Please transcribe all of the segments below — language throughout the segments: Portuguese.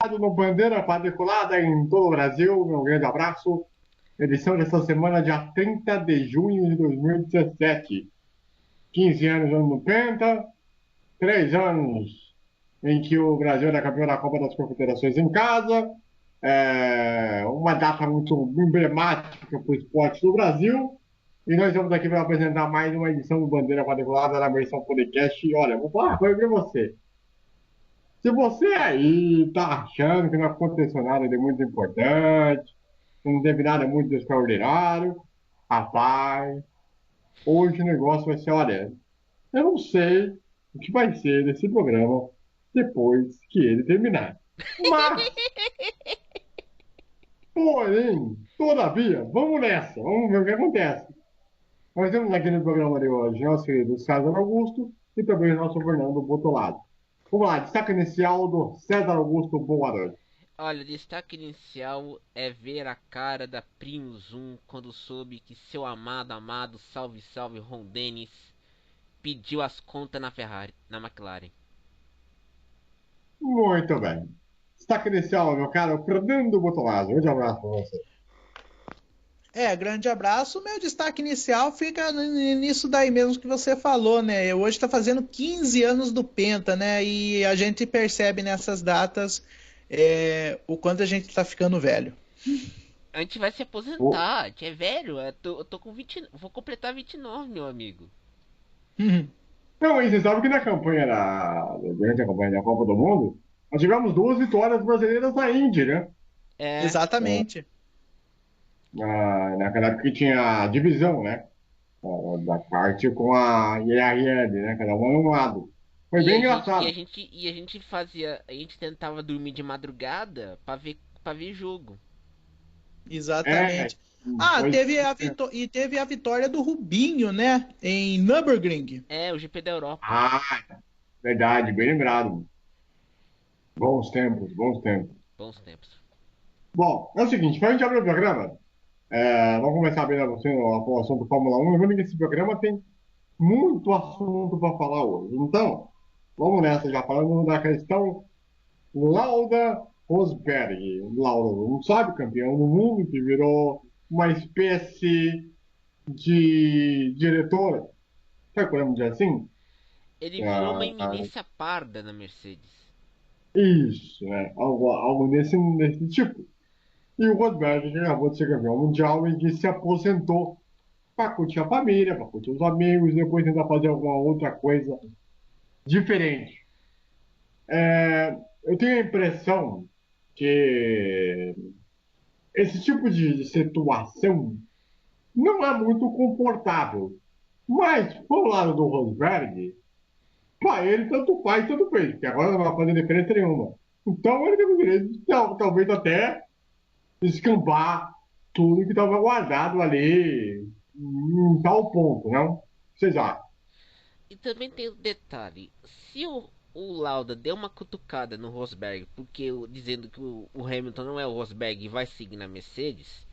No Bandeira Quadriculada em todo o Brasil, meu grande abraço. Edição dessa semana, dia 30 de junho de 2017. 15 anos no Penta, 3 anos em que o Brasil era campeão da Copa das Confederações em casa. Uma data muito emblemática para o esporte do Brasil. E nós estamos aqui para apresentar mais uma edição do Bandeira Quadriculada na versão podcast. E olha, vou falar uma coisa para você. Se você aí tá achando que não aconteceu nada de muito importante, que não teve nada muito extraordinário, rapaz, hoje o negócio vai ser, olha, eu não sei o que vai ser desse programa depois que ele terminar. Mas, porém, todavia, vamos nessa, vamos ver o que acontece. Nós temos aqui no programa de hoje nosso querido César Augusto e também o nosso Fernando Botolado. Vamos lá, destaque inicial do César Augusto Boador. Olha, o destaque inicial é ver a cara da Primo Zoom quando soube que seu amado, salve salve Ron Dennis, pediu as contas na Ferrari, na McLaren. Muito bem. Destaque inicial, meu caro Fernando Botolazzi. Um grande abraço para você. Grande abraço. Meu destaque inicial fica nisso daí mesmo que você falou, né? Hoje está fazendo 15 anos do Penta, né? E a gente percebe nessas datas o quanto a gente está ficando velho. A gente vai se Oh. aposentar, a gente é velho, eu tô com 20, vou completar 29, meu amigo. Não, e você sabe que na campanha durante a campanha da Copa do Mundo, nós tivemos duas vitórias brasileiras na Indy, né? É, Exatamente. Naquela época que tinha a divisão, né? Da kart com a IRL, né? Cada uma num lado. Foi e bem a gente, e a engraçado. gente, e a gente fazia, a gente tentava dormir de madrugada pra ver jogo. É, Exatamente. Ah, foi. teve a vitória do Rubinho, né? Em Nürburgring. É, o GP da Europa. Ah, verdade, bem lembrado. Bons tempos, bons tempos. Bons tempos. Bom, é o seguinte, para a gente abrir o programa, vamos começar bem você o assunto Fórmula 1. Lembrando que esse programa tem muito assunto para falar hoje. Então, vamos nessa, já falando da questão Lauda Rosberg. Lauda, não sabe, campeão do mundo, que virou uma espécie de diretor, sabe o que podemos dizer assim? Ele virou uma Ah, eminência parda na Mercedes. isso, né? Algo nesse tipo. E o Rosberg, que acabou de ser campeão mundial e que se aposentou para curtir a família, para curtir os amigos, e depois tentar fazer alguma outra coisa diferente. Eu tenho a impressão que esse tipo de situação não é muito confortável. Mas, por lado do Rosberg, para ele, tanto faz, tanto fez, porque agora não vai fazer diferença nenhuma. Então, ele tem o direito de, talvez até escambar tudo que estava guardado ali em tal ponto, não? Vocês acham? E também tem o detalhe: se o Lauda deu uma cutucada no Rosberg, porque dizendo que o Hamilton não é o Rosberg e vai seguir na Mercedes,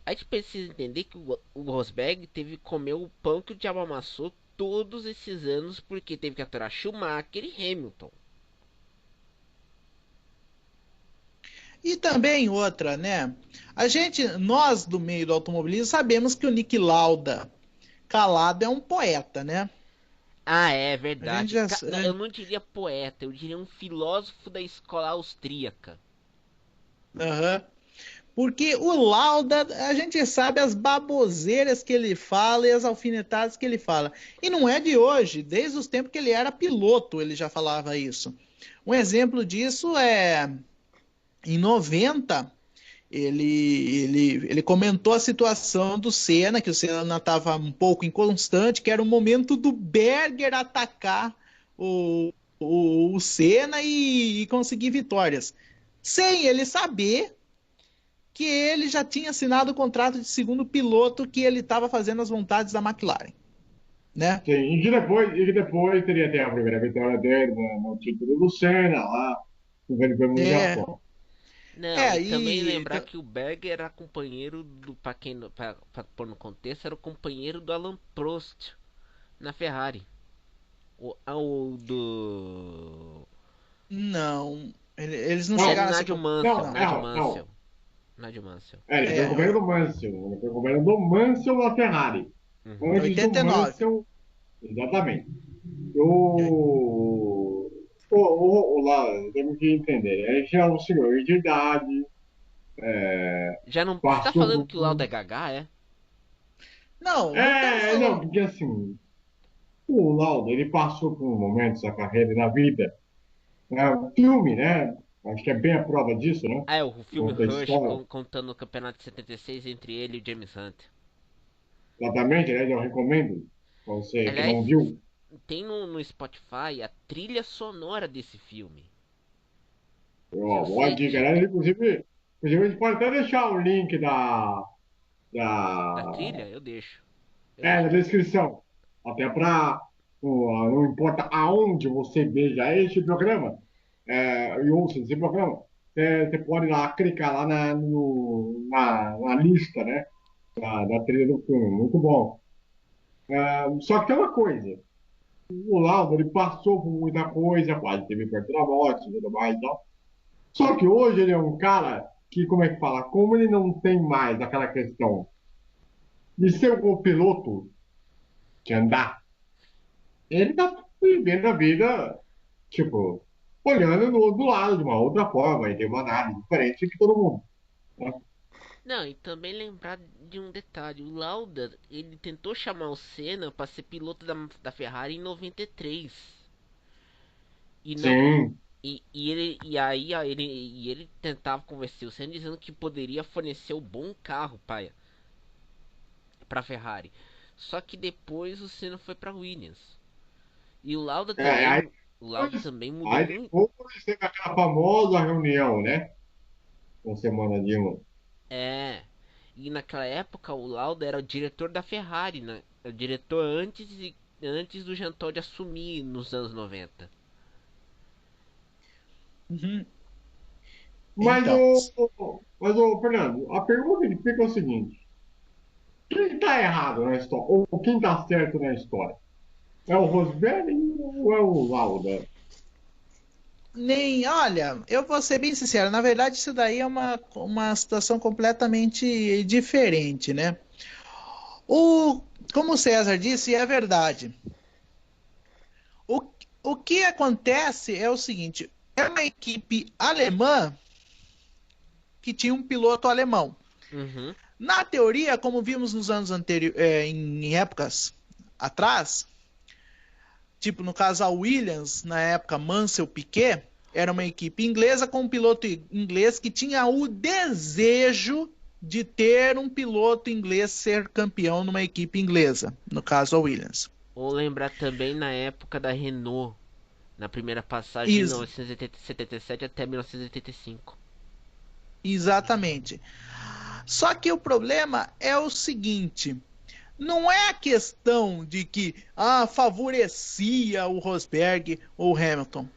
a gente precisa entender que o Rosberg teve que comer o pão que o diabo amassou todos esses anos, porque teve que aturar Schumacher e Hamilton. E também outra, né? Nós do meio do automobilismo, sabemos que o Nick Lauda calado é um poeta, né? Ah, é A gente verdade. já. Não, eu não diria poeta, eu diria um filósofo da escola austríaca. Aham. Porque o Lauda, a gente sabe as baboseiras que ele fala e as alfinetadas que ele fala. E não é de hoje, desde os tempos que ele era piloto, ele já falava isso. Um exemplo disso é em 90, ele comentou a situação do Senna, que o Senna estava um pouco inconstante, que era o momento do Berger atacar o Senna e conseguir vitórias. Sem ele saber que ele já tinha assinado o contrato de segundo piloto, que ele estava fazendo as vontades da McLaren, né? Sim, e que depois teria até a primeira vitória dele no título do Senna, lá, no Grande Prêmio do É, Japão. Não, é e também e lembrar que o Berger era companheiro do, pra pôr no contexto, era o companheiro do Alan Prost na Ferrari. O do. não. Eles não Não, chegaram a ser... Nádio Mansell, não, Nádio não. Mansell. Nádio Mansell. Ele foi o governo do Mansell. Ele foi o governo do Mansell na Ferrari. Uhum. Antes do 89. Mansell. Exatamente. Lá, temos que entender. Ele já é um senhor de idade. Já não. Você tá Passou falando por- que o Lauda é Gagá, é? Não, não estamos Não, falando... porque assim, o Lauda, ele passou por momentos da carreira e na vida. O filme, né? Acho que é bem a prova disso, né? Ah, é o filme Conta a Rush história. contando o campeonato de 76 entre ele e o James Hunt. Exatamente, né? Eu recomendo. Pra você que Aliás, não viu. tem no Spotify a trilha sonora desse filme. Ó, Se boa você dica, né? Inclusive, a gente pode até deixar o link da da, trilha, eu deixo. na descrição. Até para, não importa aonde você veja este programa, e ouça esse programa, você pode ir lá clicar lá na lista, né? Da trilha do filme. Muito bom. Só que tem uma coisa. O Lauda, ele passou por muita coisa, quase teve perto da morte e tudo mais e tal. Só que hoje ele é um cara que, como é que fala? Como ele não tem mais aquela questão de ser o piloto de andar, ele tá vivendo a vida, tipo, olhando do lado de uma outra forma, e tem uma análise diferente que todo mundo. Né? Não, e também lembrar de um detalhe. O Lauda, ele tentou chamar o Senna para ser piloto da Ferrari em 93. E não. Sim, E ele tentava convencer o Senna dizendo que poderia fornecer um bom carro para Ferrari. Só que depois o Senna foi para Williams. E aí, o Lauda também mudou aí muito. depois teve aquela famosa reunião, né? Com Semana Dilma. É. E naquela época o Lauda era o diretor da Ferrari, né? O diretor antes do Jean Todt assumir nos anos 90. Uhum. Mas, Então, Fernando, a pergunta que fica é o seguinte: quem está errado na história? Ou quem está certo na história? É o Rosberg ou é o Lauda? olha, eu vou ser bem sincero, na verdade isso daí é uma situação completamente diferente, né? Como o César disse, é verdade. O, o que acontece é o seguinte, é uma equipe alemã que tinha um piloto alemão. Uhum. Na teoria, como vimos nos anos anteriores, em épocas atrás, tipo no caso a Williams, na época Mansell Piquet, era uma equipe inglesa com um piloto inglês que tinha o desejo de ter um piloto inglês ser campeão numa equipe inglesa, no caso a Williams. Ou lembrar também na época da Renault, na primeira passagem de Isso, 1977 até 1985. exatamente. Só que o problema é o seguinte, não é a questão de que favorecia o Rosberg ou o Hamilton.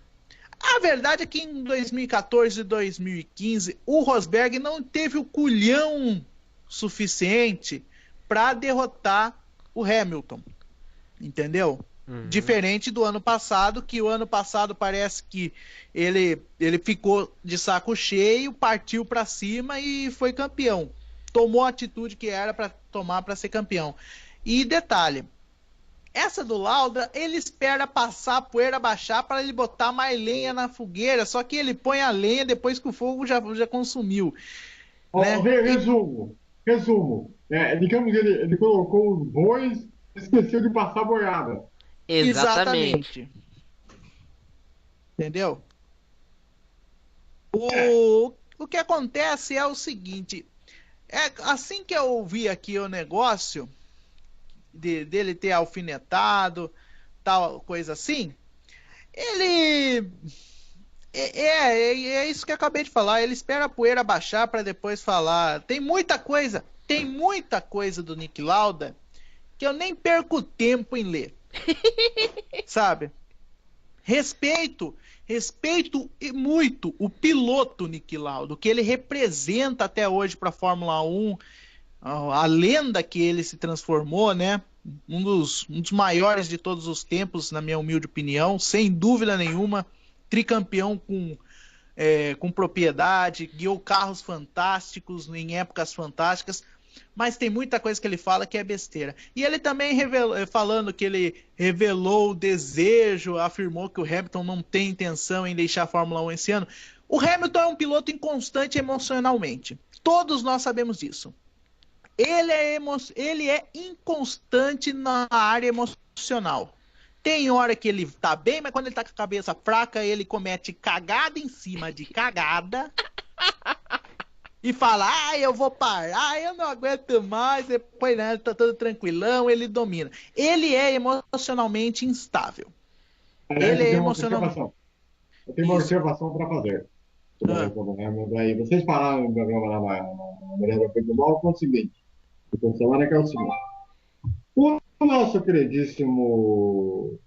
A verdade é que em 2014 e 2015 o Rosberg não teve o culhão suficiente para derrotar o Hamilton, entendeu? Uhum. Diferente do ano passado, que o ano passado parece que ele ficou de saco cheio, partiu para cima e foi campeão. Tomou a atitude que era para tomar para ser campeão. E detalhe, essa do Lauda, ele espera passar a poeira baixar para ele botar mais lenha na fogueira, só que ele põe a lenha depois que o fogo já consumiu. Né? Resumo. Digamos que ele colocou os bois e esqueceu de passar a boiada. Exatamente. Entendeu? O que acontece é o seguinte, assim que eu ouvi aqui o negócio dele ter alfinetado, tal coisa assim, ele é isso que eu acabei de falar, ele espera a poeira baixar para depois falar. Tem muita coisa do Nick Lauda que eu nem perco tempo em ler. Sabe? Respeito e muito o piloto Nick Lauda, o que ele representa até hoje para a Fórmula 1, a lenda que ele se transformou, né? Um dos maiores de todos os tempos, na minha humilde opinião, sem dúvida nenhuma, tricampeão com com propriedade, guiou carros fantásticos em épocas fantásticas, mas tem muita coisa que ele fala que é besteira. E ele também falando que ele revelou o desejo, afirmou que o Hamilton não tem intenção em deixar a Fórmula 1 esse ano. O Hamilton é um piloto inconstante emocionalmente. Todos nós sabemos disso. Ele é inconstante na área emocional. Tem hora que ele tá bem, mas quando ele tá com a cabeça fraca, ele comete cagada em cima de cagada. E fala, eu vou parar, eu não aguento mais. Depois, né, tá todo tranquilão, ele domina. Ele é emocionalmente instável. Ele é emocionalmente... Eu tenho uma observação para fazer. Aí, vocês falaram no programa lá na Mulher do Futebol, com o seguinte. O celular que é o seguinte. O nosso queridíssimo...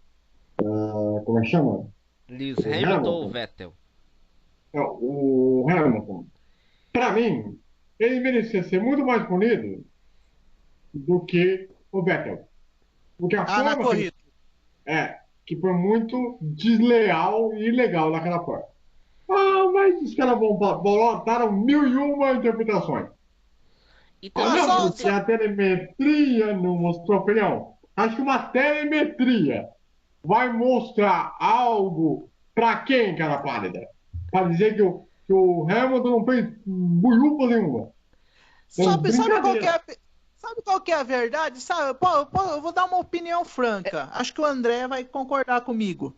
como é que chama? Lewis Hamilton ou Vettel? O Hamilton. Para mim, ele merecia ser muito mais punido do que o Vettel. Porque a forma na corrida. Que foi muito desleal e ilegal naquela forma. Mas os caras botaram 1001 interpretações. Então, porque a telemetria não mostrou, opinião. Acho que uma telemetria vai mostrar algo para quem, cara pálida? Para dizer que o Hamilton não fez buiupa nenhuma. Sabe qual que é a verdade? Sabe, eu vou dar uma opinião franca. Acho que o André vai concordar comigo.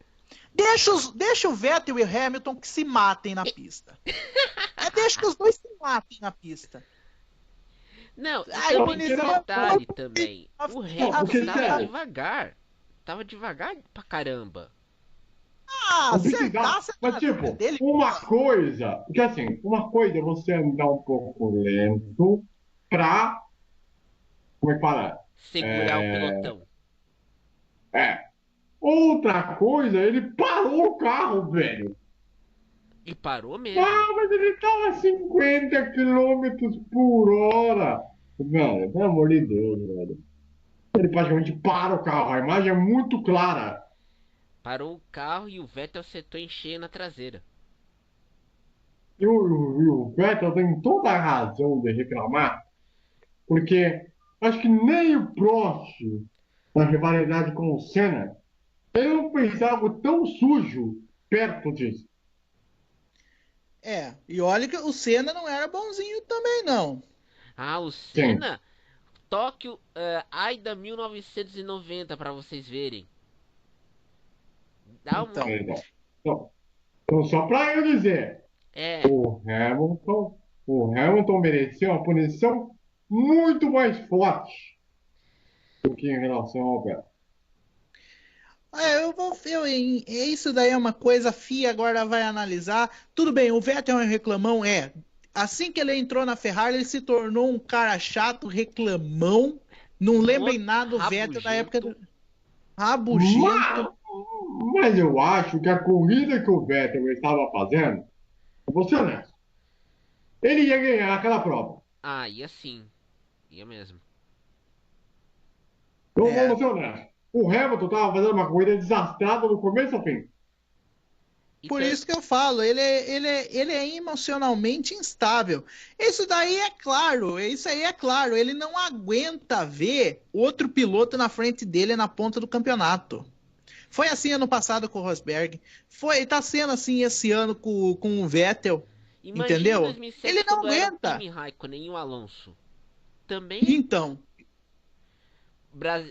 Deixa o Vettel e o Hamilton que se matem na pista. Deixa que os dois se matem na pista. Não, tem detalhe também. O Hamilton tava devagar. Tava devagar pra caramba. Mas tipo, uma coisa... Porque assim, uma coisa é você andar um pouco lento pra... Como é que fala? Segurar o pelotão. Outra coisa, ele parou o carro, velho. E parou mesmo. Mas ele tava a 50 km por hora. Velho, pelo amor de Deus, velho. Ele praticamente para o carro. A imagem é muito clara. Parou o carro e o Vettel acertou em cheio na traseira. E o Vettel tem toda a razão de reclamar, porque acho que nem o Prost, na rivalidade com o Senna, ele não fez algo tão sujo perto disso. E olha que o Senna não era bonzinho também, não. O Senna? Tóquio, AIDA 1990, pra vocês verem. Então, só pra eu dizer, o Hamilton mereceu uma punição muito mais forte do que em relação ao Vettel. Isso daí é uma coisa, a FIA agora vai analisar. Tudo bem, o Vettel é um reclamão, Assim que ele entrou na Ferrari, ele se tornou um cara chato, reclamão. Não lembra em nada do Vettel da época do rabugento. Mas eu acho que a corrida que o Vettel estava fazendo, vou ser honesto, ele ia ganhar aquela prova. Ia sim. Ia mesmo. Então vamos ser honestos. O Hamilton estava fazendo uma corrida desastrada do começo ao fim. Por isso que eu falo, ele é emocionalmente instável. Isso aí é claro, ele não aguenta ver outro piloto na frente dele na ponta do campeonato. Foi assim ano passado com o Rosberg, tá sendo assim esse ano com o Vettel, entendeu? 2007, ele não aguenta. Kimi Raikkonen e o Alonso. Também. Então.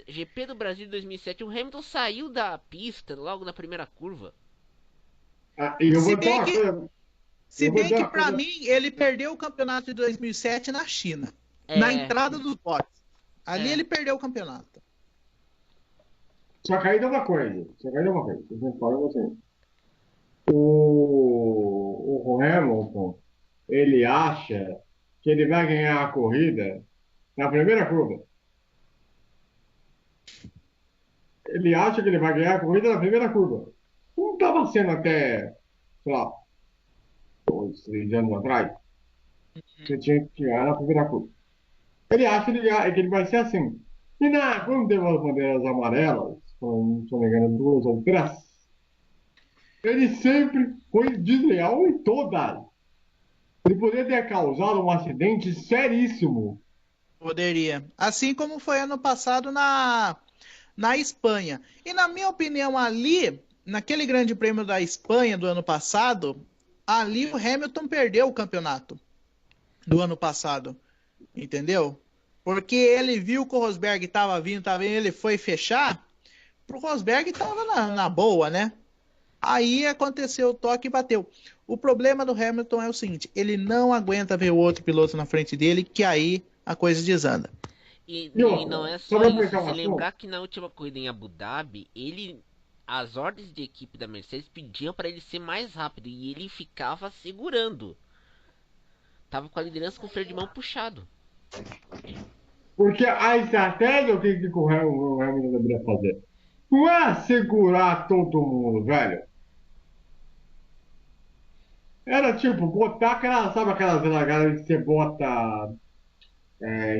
GP do Brasil 2007, o Hamilton saiu da pista logo na primeira curva. Se bem que para mim ele perdeu o campeonato de 2007 na China, na entrada dos boxes. Ali ele perdeu o campeonato. Só que aí dá uma coisa. O Hamilton, ele acha que ele vai ganhar a corrida na primeira curva. Ele acha que ele vai ganhar a corrida na primeira curva. Não estava sendo até, sei lá, 2, 3 anos atrás. Você tinha que ganhar na primeira curva. Ele acha que ele vai ser assim. E quando teve as bandeiras amarelas, se não me engano, 2 ou 3, Ele sempre foi desleal em todas. Ele poderia ter causado um acidente seríssimo. Poderia. Assim como foi ano passado na Espanha. E na minha opinião, ali, naquele Grande Prêmio da Espanha do ano passado, ali o Hamilton perdeu o campeonato do ano passado. Entendeu? Porque ele viu que o Rosberg estava vindo, ele foi fechar. Pro Rosberg estava na boa, né? Aí aconteceu o toque e bateu. O problema do Hamilton é o seguinte: ele não aguenta ver o outro piloto na frente dele, que aí a coisa desanda. E E não outra, é só só para isso. aproveitar o Se assunto, lembrar que na última corrida em Abu Dhabi, as ordens de equipe da Mercedes pediam para ele ser mais rápido e ele ficava segurando. Tava com a liderança com o freio de mão puxado. porque a estratégia, que o Hamilton deveria fazer? Não é segurar todo mundo, velho. Era tipo, botar aquela, sabe aquelas largadas que você bota,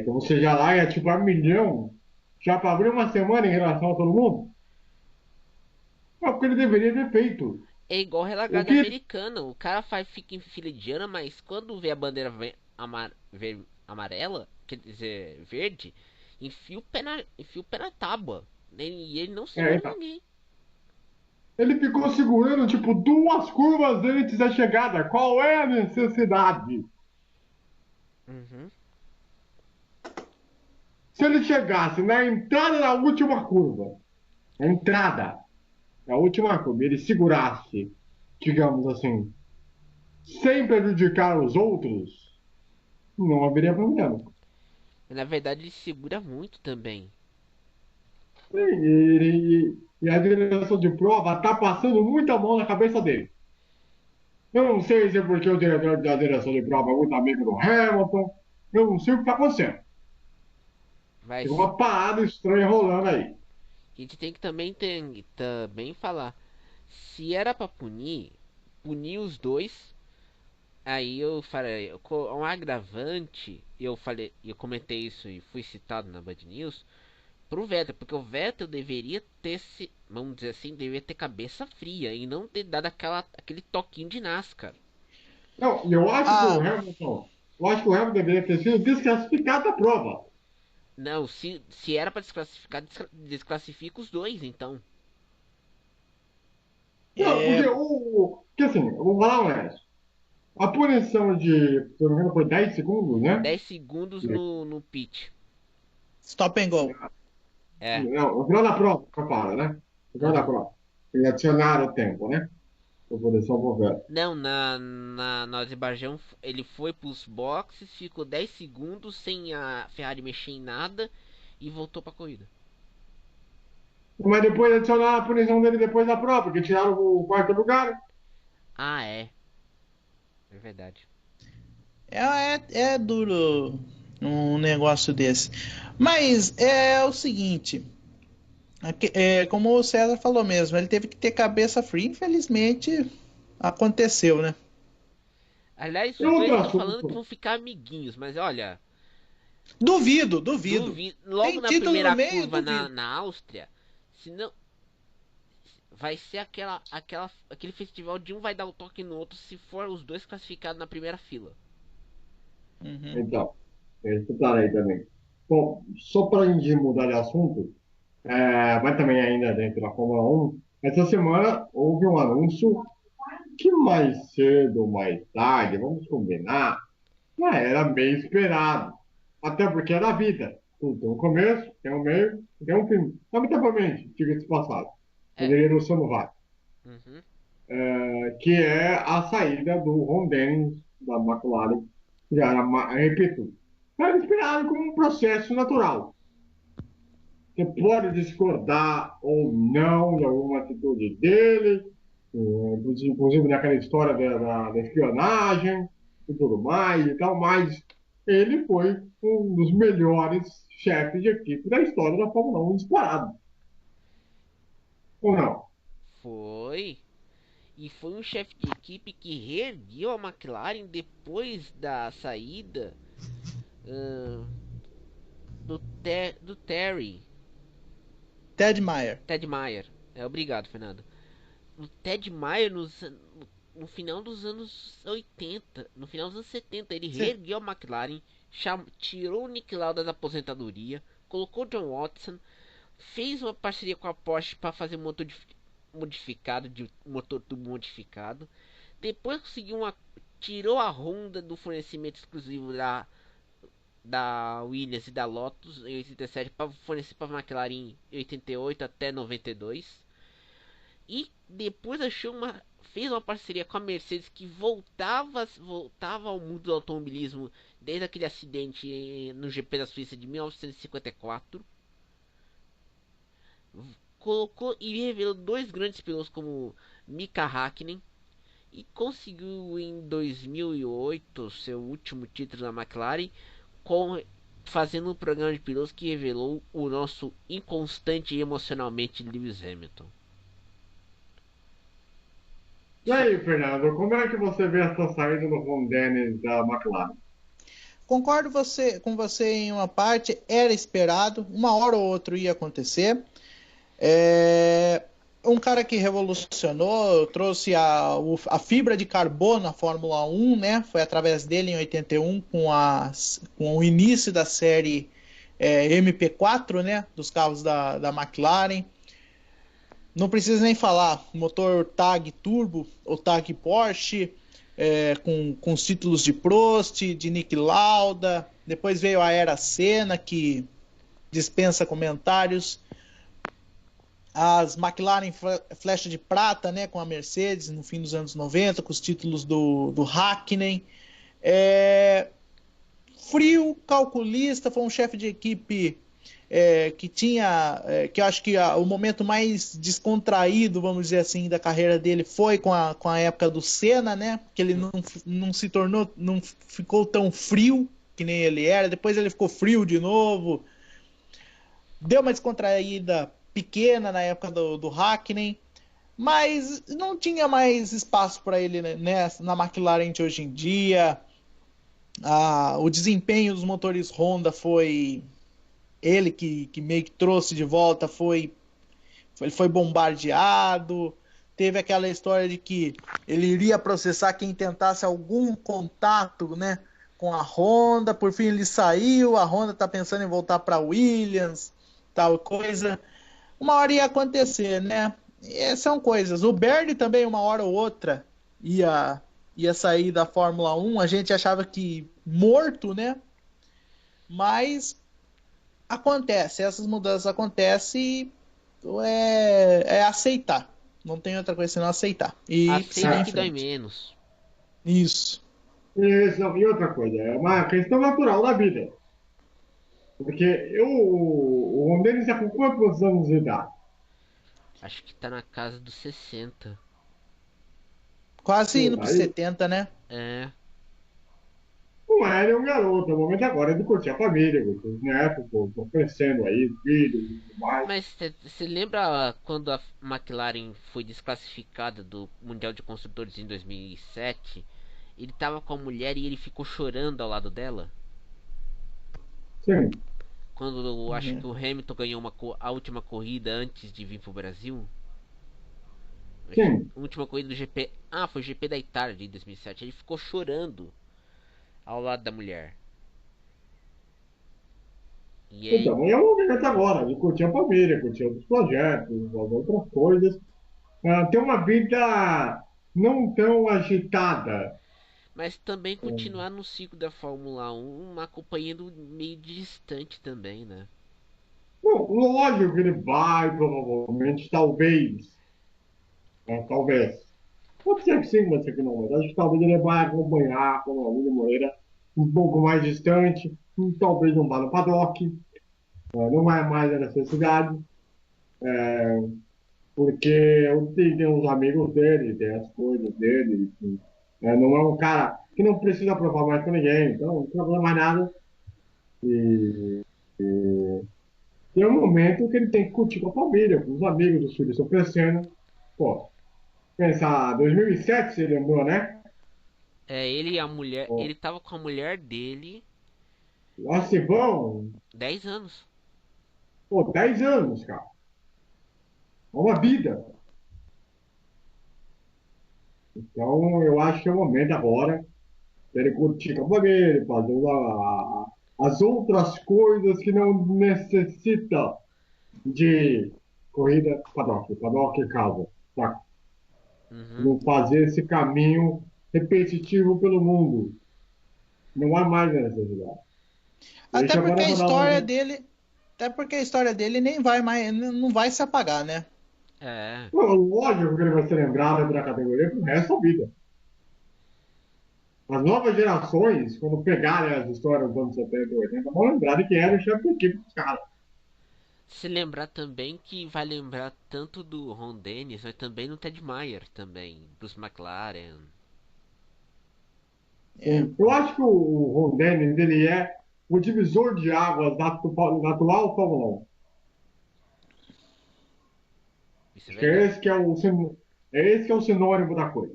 que você já larga tipo a milhão, já para abrir uma semana em relação a todo mundo? É o que ele deveria ter feito. É igual O relargada que americana. O cara fica em fila indiana, mas quando vê a bandeira amarela, quer dizer, verde, enfia o pé na tábua. E ele não é, segura então, ninguém. ele ficou segurando tipo duas curvas antes da chegada. Qual é a necessidade? Uhum. Se ele chegasse na entrada da última curva, na entrada da última curva, ele segurasse, digamos assim, sem prejudicar os outros, não haveria problema. Na verdade, ele segura muito também. E a direção de prova está passando muita mão na cabeça dele. Eu não sei se é porque o diretor da direção de prova é muito amigo do Hamilton. Eu não sei o que está acontecendo. Vai Tem se uma parada estranha rolando aí. A gente tem que também falar. Se era pra punir os dois. Aí eu falei, um agravante, eu comentei isso e fui citado na Band News pro Vettel, porque o Vettel deveria ter vamos dizer assim, deveria ter cabeça fria e não ter dado aquele toquinho de NASCAR. Não, eu acho que o Ah, Hamilton, eu acho que o Hamilton deveria ter sido desclassificado da prova. Não, se era pra desclassificar, desclassifica os dois, então. Não, porque é, porque assim, eu vou falar honesto. A punição de, se eu não me engano, foi 10 segundos, né? 10 segundos no pit. stop and go. É. Não, no final da prova, para, né? No final da Aham. prova. Eles adicionaram o tempo, né? Para poder salvar. Não, no Azerbaijão ele foi pros boxes, ficou 10 segundos sem a Ferrari mexer em nada e voltou pra corrida. Mas depois adicionaram a punição dele depois da prova, porque tiraram o quarto lugar. Ah, é. É verdade. É duro um negócio desse. Mas é o seguinte, como o César falou mesmo, ele teve que ter cabeça fria, infelizmente aconteceu, né? Aliás, E os dois outro estão falando assunto. que vão ficar amiguinhos, mas olha, Duvido, duvido. duvido. Logo Tem na título no primeira meio, curva duvido. na Áustria, se não vai ser aquele festival de um vai dar o toque no outro se for os dois classificados na primeira fila. Uhum. Então, escutarei também. Bom, só para a gente mudar de assunto, mas também ainda dentro da Fórmula 1, essa semana houve um anúncio que mais cedo ou mais tarde, vamos combinar, já era meio esperado. Até porque era a vida. Tudo tem um começo, tem um meio, tem um fim. Lamentavelmente, diga-se passado. É. Poderia não ser no VAR. Uhum. Que é a saída do Ron Dennis da McLaren, que era, repito, era esperado como um processo natural. Você pode discordar ou não de alguma atitude dele, inclusive naquela história da espionagem e tudo mais e tal, mas ele foi um dos melhores chefes de equipe da história da Fórmula 1 disparado. Ou não? Foi. E foi um chefe de equipe que reergueu a McLaren depois da saída ah, do Terry. Ted Meyer. Ted Meyer. Obrigado, Fernando. o Ted Mayer no final dos anos 80, no final dos anos 70, ele reergueu a McLaren, tirou o Nick Lauda da aposentadoria, colocou John Watson, fez uma parceria com a Porsche para fazer um motor modificado, de motor turbo modificado. Depois conseguiu tirou a Honda do fornecimento exclusivo da Williams e da Lotus em 87 para fornecer para a McLaren em 88 até 92. E depois fez uma parceria com a Mercedes que voltava ao mundo do automobilismo desde aquele acidente no GP da Suíça de 1954. Colocou e revelou dois grandes pilotos como Mika Hakkinen e conseguiu em 2008 seu último título na McLaren fazendo um programa de pilotos que revelou o nosso inconstante e emocionalmente Lewis Hamilton. E aí, Fernando, como é que você vê essa saída do Ron Dennis da McLaren? Concordo com você em uma parte, era esperado, uma hora ou outra ia acontecer. Um cara que revolucionou, trouxe a fibra de carbono na Fórmula 1, né? Foi através dele em 81 com o início da série MP4, né? Dos carros da McLaren. Não precisa nem falar, motor TAG Turbo ou TAG Porsche, com os títulos de Prost, de Nick Lauda. Depois veio a era Senna, que dispensa comentários. As McLaren flecha de prata, né, com a Mercedes no fim dos anos 90, com os títulos do Hakkinen. Frio, calculista, foi um chefe de equipe que tinha, que eu acho que o momento mais descontraído, vamos dizer assim, da carreira dele foi com a época do Senna, né? Que ele não se tornou, não ficou tão frio que nem ele era. Depois ele ficou frio de novo. Deu uma descontraída pequena na época do Hakkinen, mas não tinha mais espaço para ele, né, na McLaren de hoje em dia. O desempenho dos motores Honda foi ele que meio que trouxe de volta, ele foi bombardeado. Teve aquela história de que ele iria processar quem tentasse algum contato, né, com a Honda. Por fim ele saiu, a Honda está pensando em voltar para Williams, tal coisa. Uma hora ia acontecer, né? São coisas. O Bernie também, uma hora ou outra, ia sair da Fórmula 1. A gente achava que morto, né? Mas acontece, essas mudanças acontecem e é aceitar. Não tem outra coisa senão aceitar. E aceita que dói menos. Isso. E outra coisa, é uma questão natural da vida. Porque o Ron Dennis já com quantos anos de idade? Acho que tá na casa dos 60. Quase indo para 70, né? É. Não é, ele é um garoto. O momento agora é de curtir a família, os netos estão crescendo aí, filhos e tudo mais. Mas você lembra quando a McLaren foi desclassificada do Mundial de Construtores em 2007? Ele tava com a mulher e ele ficou chorando ao lado dela? Sim. Quando acho que o Hamilton ganhou a última corrida antes de vir pro Brasil? Sim. A última corrida do GP. Ah, foi o GP da Itália de 2007. Ele ficou chorando ao lado da mulher. E aí... Então, é o momento agora de curtir a família, curtir outros projetos, outras coisas. Ter uma vida não tão agitada. Mas também continuar no ciclo da Fórmula 1, acompanhando meio distante também, né? Bom, lógico que ele vai, provavelmente, talvez. Talvez. Pode ser que sim, pode ser que não. Mas acho que talvez ele vai acompanhar com a William Moreira um pouco mais distante. Talvez não vá no paddock. Não é mais a necessidade. Porque tem os amigos dele, tem as coisas dele. Enfim. Não é um cara que não precisa provar mais com ninguém. Então, não precisa mais nada. E é um momento que ele tem que curtir com a família, com os amigos, os filhos estão crescendo. Pô, pensar, 2007 você lembrou, né? Ele e a mulher. Ele tava com a mulher dele. Lá se vão. 10 anos. Pô, 10 anos, cara. É uma vida. Então, eu acho que é o momento agora dele curtir com a família, fazer as outras coisas que não necessitam de corrida paddock, paddock e casa, tá? Uhum. Não fazer esse caminho repetitivo pelo mundo. Não há mais necessidade. Até Deixa porque agora a para dar história uma. dele, até porque a história dele nem vai mais, não vai se apagar, né? É. Lógico que ele vai ser lembrado pela categoria pro resto da vida. As novas gerações, quando pegarem as histórias dos anos 70 e 80, vão lembrar de quem era o chefe da equipe dos caras. Se lembrar também que vai lembrar tanto do Ron Dennis, mas também no Ted Meyer também, Bruce McLaren. É. Eu acho que o Ron Dennis, ele é o divisor de águas da atual Fórmula 1. Isso é Acho que é verdade. esse que é o sinônimo da coisa.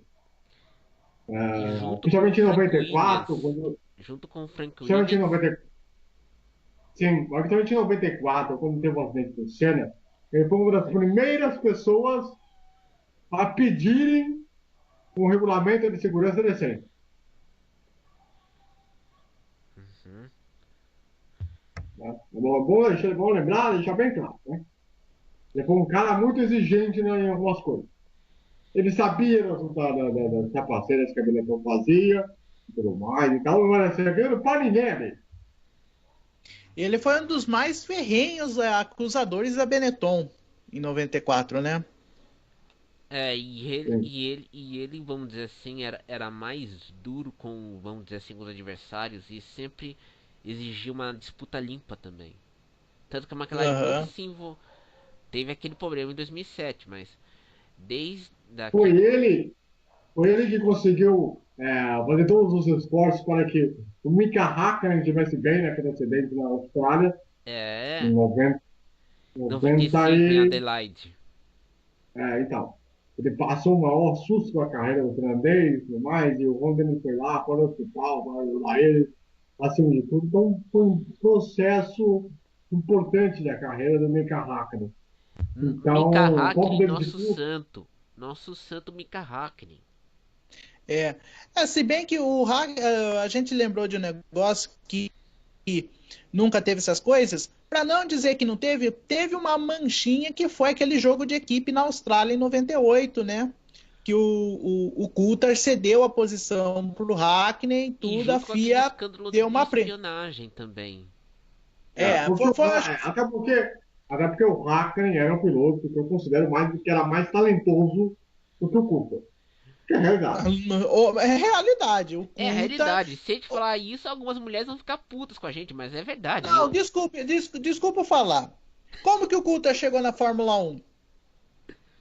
E junto com o Principalmente em Frank 94, Williams. quando, Junto com o Frank principalmente em Williams. 90, sim, mas principalmente em 94, quando teve o acidente do Senna, ele foi uma das primeiras pessoas a pedirem um regulamento de segurança decente. Uhum. Né? É bom lembrar, deixar bem claro. Né? Ele foi um cara muito exigente, né, em algumas coisas. Ele sabia das trapaceiras que a Benetton fazia e tudo mais. Então não era segredo para ninguém ali. Ele foi um dos mais ferrenhos acusadores da Benetton em 94, né? É, e ele, Sim. e ele, e ele, vamos dizer assim, era mais duro com, vamos dizer assim, com os adversários e sempre exigia uma disputa limpa também. Tanto que a McLaren nunca Aham. se teve aquele problema em 2007, mas desde Foi aquele. ele, foi ele que conseguiu fazer todos os esforços para que o Mika Hakkinen estivesse bem naquele acidente na Austrália, em É, 90, 90 95 em e... Adelaide. Então, ele passou um maior susto com a carreira do finlandês e tudo mais, e o Ron Dennis foi lá, foi no hospital, para ajudar ele, acima de tudo. Então, foi um processo importante da carreira do Mika Hakkinen. Mika Então, o ponto Hakkinen, dele de nosso tudo, santo. Nosso santo Mika Hakkinen. É. Se bem que a gente lembrou de um negócio que nunca teve essas coisas, para não dizer que não teve, teve uma manchinha que foi aquele jogo de equipe na Austrália em 98, né? Que o Coulthard cedeu a posição pro Hackney e E tudo, a junto com aquele FIA escândalo deu de uma espionagem também. porque acho que até porque o Hakkinen era um piloto que eu considero que era mais talentoso do que o Cooper. Que é a realidade. é realidade. O É a Coulthard. realidade. Se a gente falar isso, algumas mulheres vão ficar putas com a gente, mas é verdade. Não, desculpa falar. Como que o Coulthard chegou na Fórmula 1?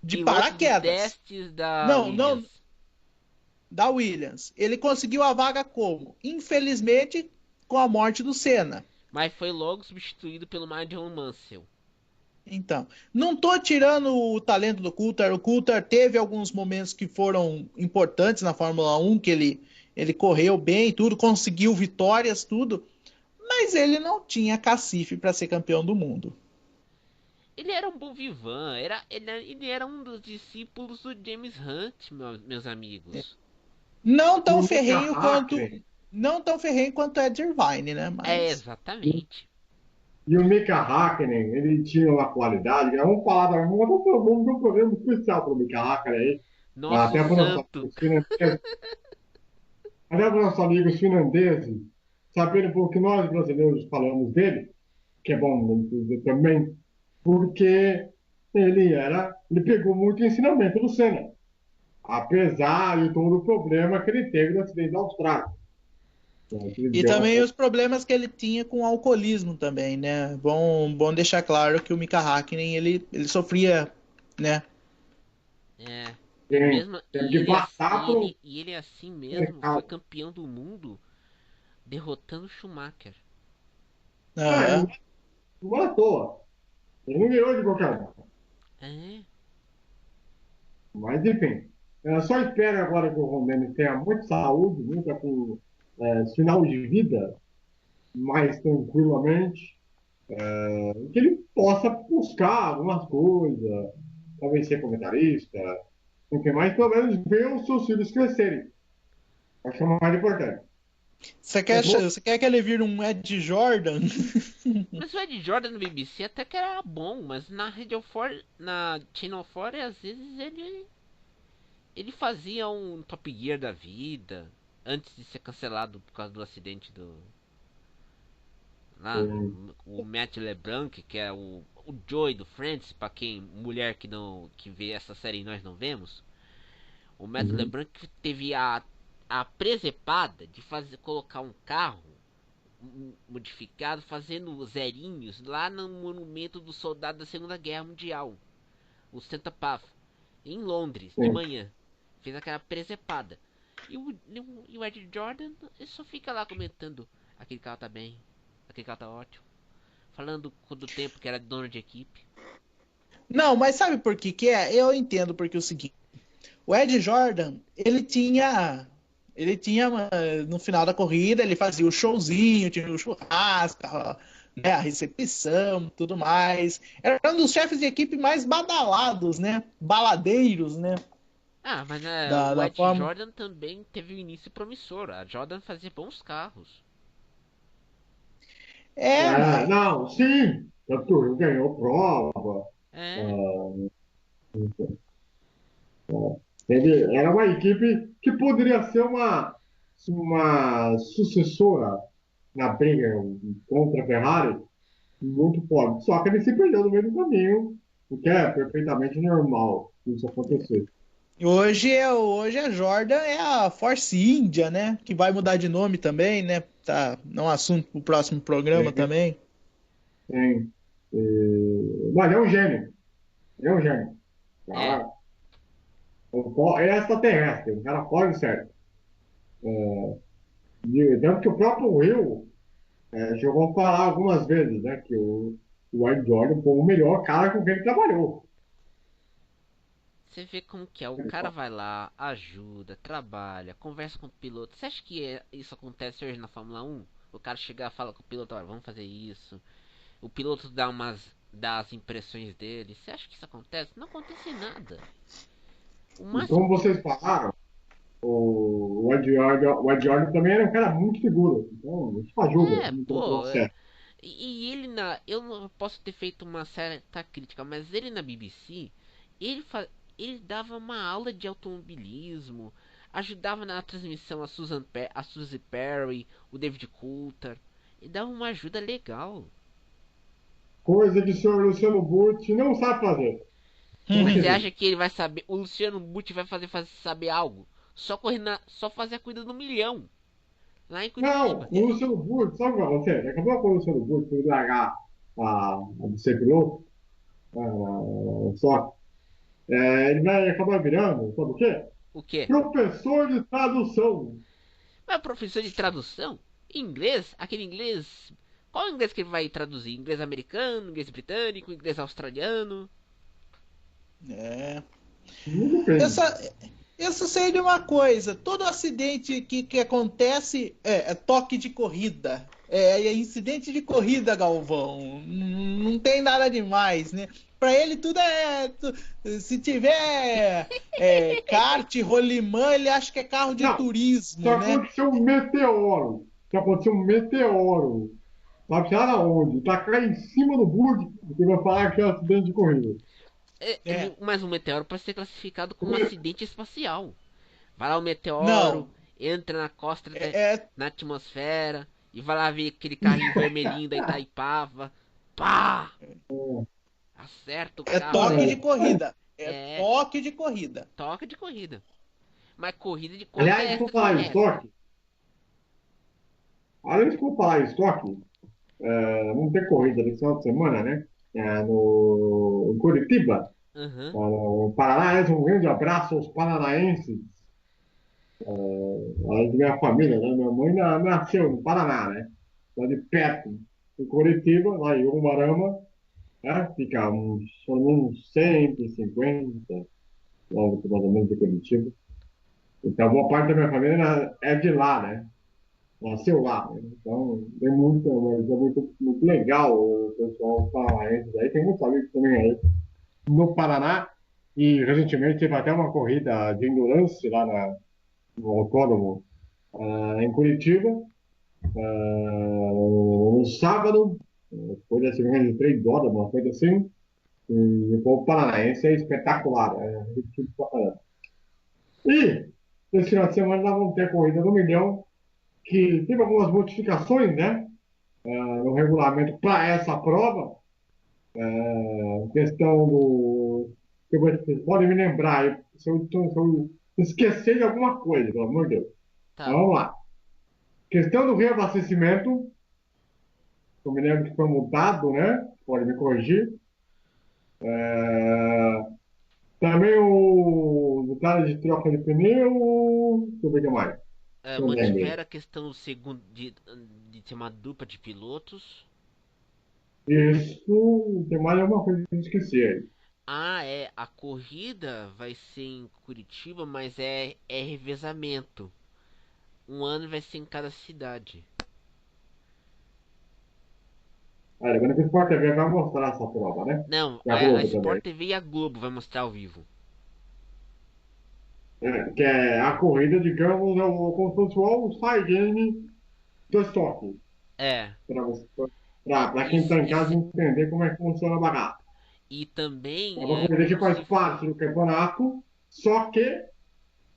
De Piloto de paraquedas. testes da Não, não, Williams. da Williams. Ele conseguiu a vaga como? Infelizmente, com a morte do Senna. Mas foi logo substituído pelo Nigel Mansell. Então, não tô tirando o talento do Coulthard. O Coulthard teve alguns momentos que foram importantes na Fórmula 1, que ele correu bem, tudo, conseguiu vitórias, tudo, mas ele não tinha cacife para ser campeão do mundo. Ele era um bom vivan, ele era um dos discípulos do James Hunt, meus amigos. Não E tão o Mika ferrenho quanto Hakkinen, não tão ferrenho quanto Ed Irvine, né? É, Mas exatamente. e o Mika Hakkinen, ele tinha uma qualidade. Vamos falar, vamos ter um programa especial para o Mika Hakkinen aí. Nosso Até para os nossos santo. amigos finlandeses. Até para os nossos amigos finlandeses saberem um pouco que nós brasileiros falamos dele, que é bom dizer também, porque ele pegou muito ensinamento do Senna, apesar de todo o problema que ele teve no acidente da Austrália. Ele e deu uma também os problemas que ele tinha com o alcoolismo também, né? Bom deixar claro que o Mika Hakkinen ele sofria, né? É. E Tem, mesmo tem que passar por e ele assim um mesmo foi recalque. campeão do mundo derrotando Schumacher. Aham. Não é à toa. Ele não ganhou de qualquer um. É. Mas, enfim, só espero agora que o Ron Dennis tenha muita saúde, muita com sinal de vida, mais tranquilamente, que ele possa buscar algumas coisas, talvez ser comentarista, O que mais, pelo menos, ver os seus filhos crescerem. Acho que é o mais importante. Você quer que ele vire um Ed Jordan? Mas o Ed Jordan no BBC até que era bom, mas na Radio 4, na Channel 4, às vezes ele fazia um Top Gear da vida antes de ser cancelado por causa do acidente do lá, Sim. o Matt LeBlanc, que é o Joey do Friends, para quem mulher que não que vê essa série e nós não vemos. O Matt Uhum. LeBlanc teve a presepada de fazer colocar um carro modificado fazendo zerinhos lá no monumento do soldado da Segunda Guerra Mundial, o Santa Path, em Londres, de Sim. manhã. Fez aquela presepada. E o Ed Jordan ele só fica lá comentando: aquele carro tá bem, aquele carro tá ótimo. Falando do tempo que era dono de equipe. Não, mas sabe por que que é? Eu entendo porque é o seguinte. O Ed Jordan, ele tinha no final da corrida, ele fazia o showzinho, tinha o churrasco, né, a recepção, tudo mais. Era um dos chefes de equipe mais badalados, né? Baladeiros, né? Ah, mas Da, o da Ed forma. Jordan também teve um início promissor. A Jordan fazia bons carros. É, É, mas. não, sim. Tanto ele ganhou prova. É, ah, Ele era uma equipe que poderia ser uma sucessora na briga contra a Ferrari, muito forte. Só que ele se perdeu no meio do caminho, o que é perfeitamente normal isso acontecer. Hoje a Jordan é a Force India, né? Que vai mudar de nome também, né? Tá, não é um assunto pro próximo programa Tem, também. tem, mas é um gênio. É um gênio. é. Cara, é extraterrestre, um cara fora de sério. Tanto que o próprio Will chegou a falar algumas vezes, né, que o Ed Jordan foi o melhor cara com quem ele trabalhou. Você vê como que é. O cara vai lá, ajuda, trabalha, conversa com o piloto. Você acha que isso acontece hoje na Fórmula 1? O cara chegar e fala com o piloto: olha, vamos fazer isso. O piloto dá as impressões dele. Você acha que isso acontece? Não acontece nada. O E máximo como que. vocês falaram, o Ed Jordan também era um cara muito seguro. Então, isso ajuda É, no pô. processo. E ele na. Eu não posso ter feito uma certa crítica, mas ele na BBC, ele, ele dava uma aula de automobilismo, ajudava na transmissão a Suzy Perry, o David Coulter, e dava uma ajuda legal. Coisa que o senhor Luciano Burti não sabe fazer. Não Mas você acredito. acha que ele vai saber? O Luciano Butti vai fazer saber algo? Só correr só fazer a corrida do milhão lá em Não, Curitiba. o Luciano Burti, sabe o que vai acontecer? Acabou com o Luciano Burti por largar de ser piloto, só. Ele vai acabar virando, sabe o quê? O quê? Professor de tradução. Mas professor de tradução? Inglês? Aquele inglês. Qual inglês que ele vai traduzir? Inglês americano, inglês britânico, inglês australiano? É. Não depende. Eu sei de uma coisa: todo acidente que acontece é toque de corrida. É incidente de corrida, Galvão. Não tem nada demais, né? Pra ele tudo se tiver kart, rolimã, ele acha que é carro de Não, se turismo, né? aconteceu um meteoro, se aconteceu um meteoro, sabe lá onde? Tá cá em cima do bug, você vai falar que é um acidente de corrida. É, É. mas um meteoro pode ser classificado como um acidente espacial. Vai lá o meteoro, Não. entra na costa É, na atmosfera e vai lá ver aquele carrinho vermelhinho da Itaipava. Pá! Acerta o é carro. toque de corrida. É É, toque de corrida. toca de corrida. Mas corrida de conta é Aliás, por falar em extraterrestre. estoque, aliás, por falar em estoque, vamos ter corrida nesse final de semana, né? Em Curitiba, Aham. no Paraná. Aliás, um grande abraço aos paranaenses, além de minha família, né? Minha mãe nasceu no Paraná, né? Lá de perto, em Curitiba, lá em Umuarama, né? Fica uns 150 quilômetros mais ou menos de Curitiba. Então, boa parte da minha família é de lá, né? Nasceu lá, né? Então, é muito, muito legal o pessoal paranaense aí. Tem muitos amigos também aí no Paraná. E recentemente teve até uma corrida de endurance lá no autódromo, em Curitiba, no sábado, foi cerca de 3 horas, uma coisa assim. E o povo paranaense é espetacular. Repetido pra caramba. E esse final de semana nós vamos ter a corrida do milhão, que teve algumas modificações, né, no regulamento para essa prova. Questão do. Vocês podem me lembrar aí, se eu esquecer de alguma coisa, pelo amor de Deus. Então, Tá. vamos lá. Questão do reabastecimento, eu me lembro que foi mudado, né? Pode me corrigir. É, também o cara de troca de pneu. Deixa eu ver o que mais. É, Não lembrei. mantiveram a questão do segundo de ter uma dupla de pilotos. Isso, tem mais alguma coisa que eu esqueci aí. Ah, é, a corrida vai ser em Curitiba, mas é revezamento. Um ano vai ser em cada cidade. Agora que o Sport TV vai mostrar essa prova, né? Não, E a a Globo Sport também. TV e a Globo vai mostrar ao vivo. Que é a corrida, digamos, como se fosse o side game do estoque. É, Para quem isso, está em casa isso, entender como é que funciona a bagaça. e É também uma é corrida que como faz se parte do campeonato, só que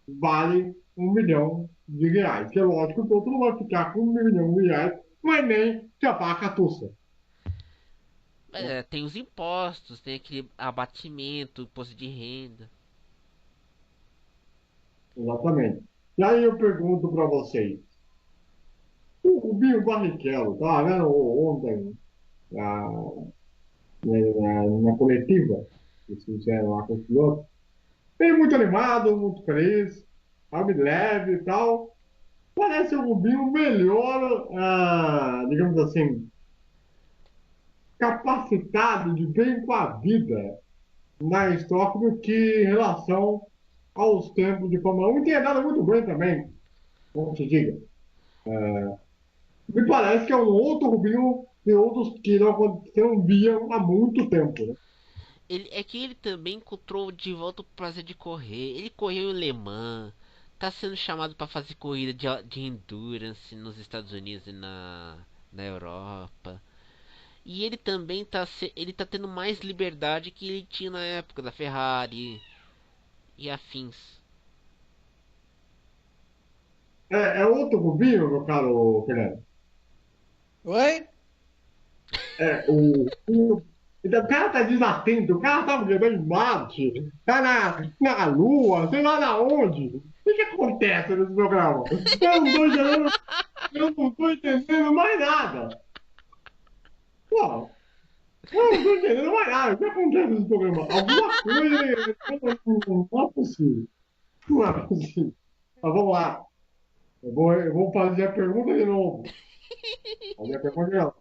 vale R$ 1 milhão. Que é lógico que o outro não vai ficar com R$ 1 milhão, mas nem se a vaca tussa. Né? tem os impostos, tem aquele abatimento, imposto de renda. Exatamente. E aí eu pergunto para vocês, o Rubinho Barrichello, tá vendo ontem na, na coletiva que se fizeram lá com os pilotos? Ele muito animado, muito feliz, sabe, leve e tal. Parece o Rubinho melhor, digamos assim, capacitado de bem com a vida na Stock do que em relação aos tempos de Fórmula 1. E tem andado muito bem também, como se diga. Me parece que é um outro Rubinho de outros que não via há muito tempo, né? É que ele também encontrou de volta o prazer de correr. Ele correu em Le Mans, tá sendo chamado para fazer corrida de endurance nos Estados Unidos e na Europa. E ele também ele tá tendo mais liberdade que ele tinha na época da Ferrari e afins. É outro Rubinho, meu caro Fernando. Oi? Então, o cara tá desatento, o cara tá vivendo em Marte, tá na Lua, sei lá na onde. O que acontece nesse programa? Eu não tô entendendo mais nada. Pô, eu não tô entendendo mais nada. O que acontece nesse programa? Alguma coisa não é possível. Não é possível. Mas vamos lá. Eu vou fazer a pergunta de novo. Fazer a pergunta de novo.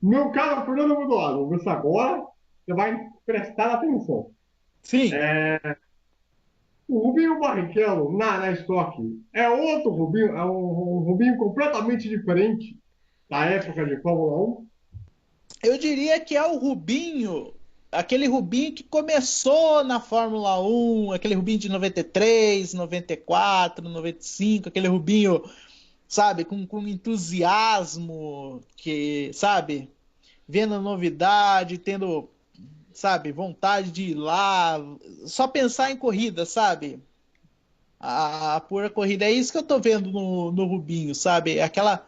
Meu caro Fernando Mudoado, vamos ver se agora você vai prestar atenção. Sim. É, o Rubinho Barrichello na Stock é outro Rubinho, é um Rubinho completamente diferente da época de Fórmula 1. Eu diria que é o Rubinho, aquele Rubinho que começou na Fórmula 1, aquele Rubinho de 93, 94, 95, aquele Rubinho, sabe, com entusiasmo, que, sabe, vendo novidade, tendo, sabe, vontade de ir lá, só pensar em corrida, sabe? A pura corrida. É isso que eu tô vendo no Rubinho, sabe? Aquela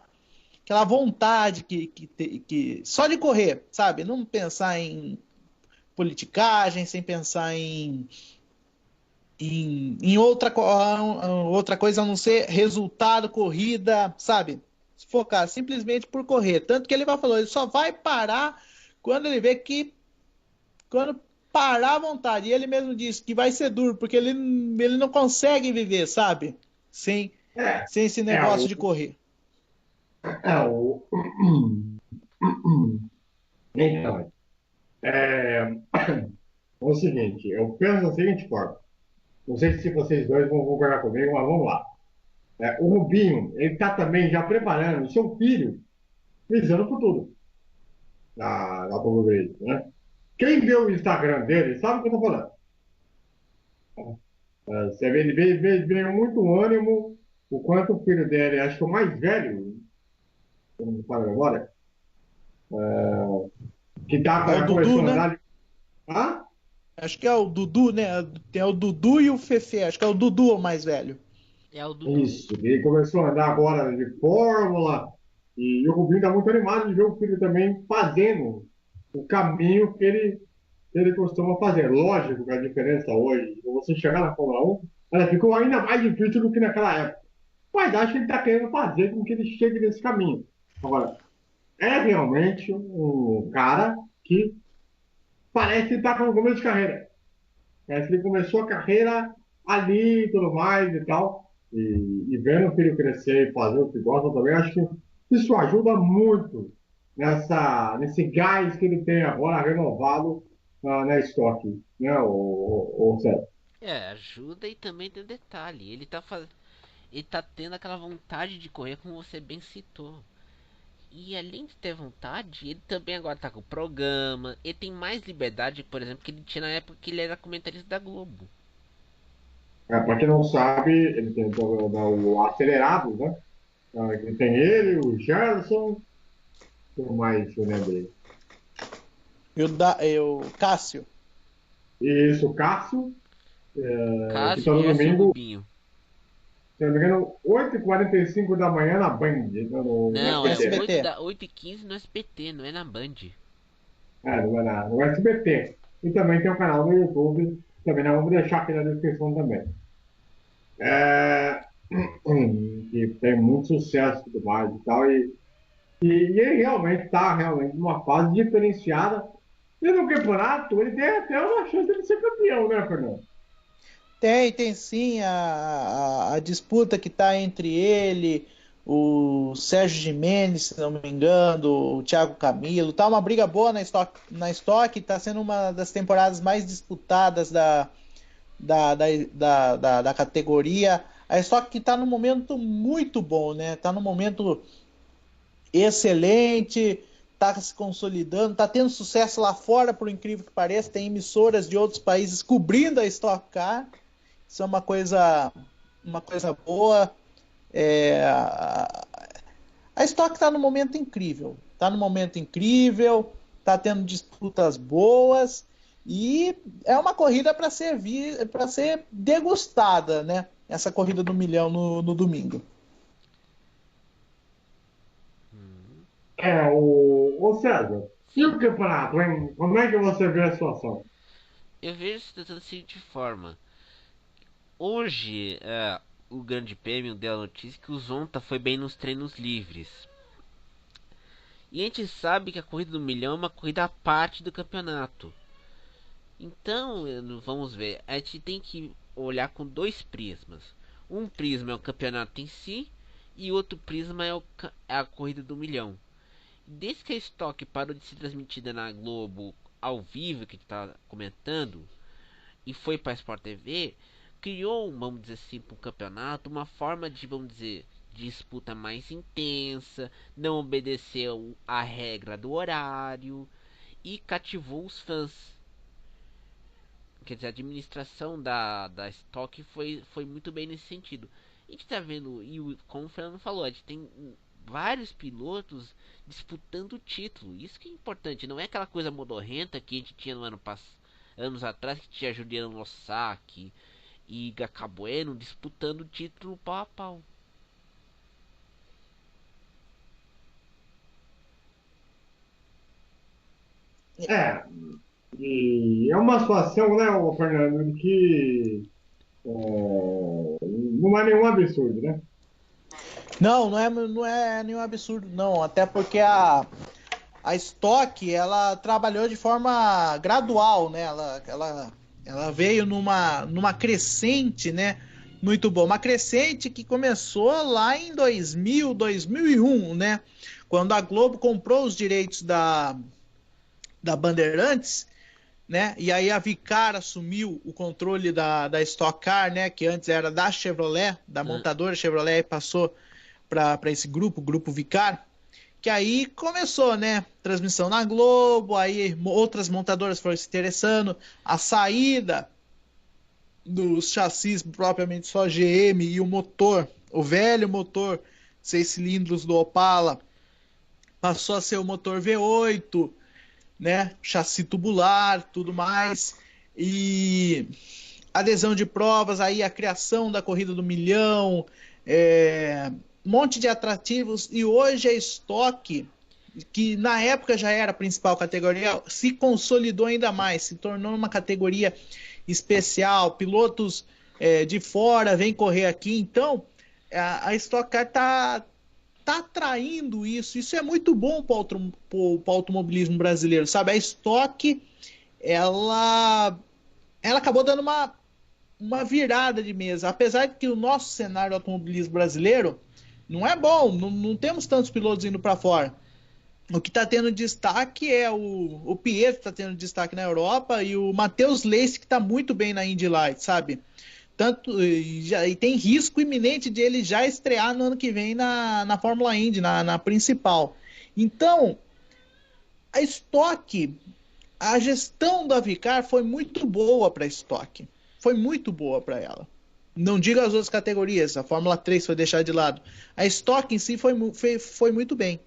vontade que só de correr, sabe? Não pensar em politicagem, sem pensar em outra coisa a não ser resultado, corrida, sabe? Focar simplesmente por correr. Tanto que ele vai falou, ele só vai parar quando ele vê que quando parar à vontade. E ele mesmo disse que vai ser duro, porque ele não consegue viver, sabe? Sem, É, sem esse é negócio o. de correr. É o. Então, é o seguinte, eu penso da seguinte forma. Não sei se vocês dois vão concordar comigo, mas vamos lá. O Rubinho, ele está também já preparando o seu filho, visando o futuro da automobilismo, né? Quem vê o Instagram dele sabe o que eu estou falando. Você vê, ele veio muito ânimo, o quanto o filho dele, acho que o mais velho, se eu não me falo a memória, que É o já Dudu, começou a né? andar. Ah? Acho que é o Dudu, né? Tem o Dudu e o Fefe. Acho que é o Dudu o mais velho. É o Dudu. Isso, ele começou a andar agora de Fórmula, e o Rubinho está muito animado de ver o filho também fazendo o caminho que ele costuma fazer. Lógico que a diferença hoje, você chegar na Fórmula 1, ela ficou ainda mais difícil do que naquela época. Mas acho que ele está querendo fazer com que ele chegue nesse caminho. Agora, é realmente um cara que parece estar com um começo de carreira. Parece que ele começou a carreira ali e tudo mais e tal. E vendo o filho crescer e fazer o que gosta também, acho que isso ajuda muito nesse gás que ele tem agora renovado na estoque, né, o Sérgio? É, ajuda e também tem detalhe. Ele tá tendo aquela vontade de correr, como você bem citou. E além de ter vontade, ele também agora tá com o programa. Ele tem mais liberdade, por exemplo, que ele tinha na época que ele era comentarista da Globo. Para quem não sabe, ele tem o Acelerados, né? Ele tem ele, o Gerson, o mais eu lembrei. E o Cássio. E isso, o Cássio, que Cássio, está no Gerson domingo, Rubinho. se não me engano, 8h45 da manhã na Band, no Não, No é SBT. 8 SBT. da 8h15 no SBT, não é na Band. Não é no SBT. E também tem um canal no YouTube, também nós vamos deixar aqui na descrição também. É, que tem muito sucesso e tudo mais e tal. E ele realmente está realmente numa fase diferenciada. E no campeonato, ele tem até uma chance de ser campeão, né, Fernando? Tem sim a disputa que está entre ele, o Sérgio Gimenez, se não me engano, o Thiago Camilo. Tá uma briga boa na Stock, tá sendo uma das temporadas mais disputadas da categoria. A Stock está num momento muito bom, né? Está num momento excelente, está se consolidando, está tendo sucesso lá fora, por incrível que pareça. Tem emissoras de outros países cobrindo a Stock Car. Isso é uma coisa boa. A Stock está num momento incrível. Está num momento incrível, está tendo disputas boas e é uma corrida para ser degustada, né? Essa corrida do milhão no domingo. O César, e Sim, o campeonato, hein? Como é que você vê a situação? eu vejo se tratando da seguinte forma. Hoje, o grande prêmio deu a notícia que o Zonta foi bem nos treinos livres. E a gente sabe que a corrida do milhão é uma corrida à parte do campeonato. Então, vamos ver, a gente tem que olhar com dois prismas. Um prisma é o campeonato em si e outro prisma é a corrida do milhão. Desde que a Stock parou de ser transmitida na Globo ao vivo, que a gente está comentando, e foi para a Sport TV, criou, vamos dizer assim, para o campeonato uma forma de, vamos dizer, disputa mais intensa, não obedeceu a regra do horário e cativou os fãs. Quer dizer, a administração da Stock foi muito bem nesse sentido. A gente tá vendo, e como o Fernando falou, a gente tem vários pilotos disputando o título. Isso que é importante, não é aquela coisa modorrenta que a gente tinha no anos atrás, que tinha Juliano Losaki e Gaka Bueno disputando o título pau a pau. É, e é uma situação, né, ô Fernando, de que não é nenhum absurdo, né? Não é nenhum absurdo, não. Até porque a Stock ela trabalhou de forma gradual, né? Ela veio numa crescente, né? Muito bom. Uma crescente que começou lá em 2000, 2001, né? Quando a Globo comprou os direitos da Bandeirantes, né? E aí a Vicar assumiu o controle da Stock Car, né? Que antes era da Chevrolet, da Ah, montadora Chevrolet, e passou para esse grupo, o Grupo Vicar. Que aí começou, né? Transmissão na Globo, aí outras montadoras foram se interessando. A saída dos chassis propriamente só GM e o motor, o velho motor 6 cilindros do Opala, passou a ser o motor V8, né? Chassi tubular, tudo mais. E adesão de provas, aí a criação da corrida do milhão, um monte de atrativos. E hoje a Stock, que na época já era a principal categoria, se consolidou ainda mais, se tornou uma categoria especial. Pilotos de fora vêm correr aqui. Então, a Stock Car tá atraindo isso. Isso é muito bom para o automobilismo brasileiro, sabe? A Stock, ela acabou dando uma virada de mesa. Apesar de que o nosso cenário automobilismo brasileiro não é bom, não temos tantos pilotos indo para fora. O que está tendo destaque é o Pietro, está tendo destaque na Europa, e o Matheus Leist, que está muito bem na Indy Light, sabe? Tanto, e tem risco iminente de ele já estrear no ano que vem na Fórmula Indy, na principal. Então, a Stock, a gestão da Vicar foi muito boa para a Stock. Foi muito boa para ela. Não digo as outras categorias, a Fórmula 3 foi deixar de lado. A Stock em si foi muito bem.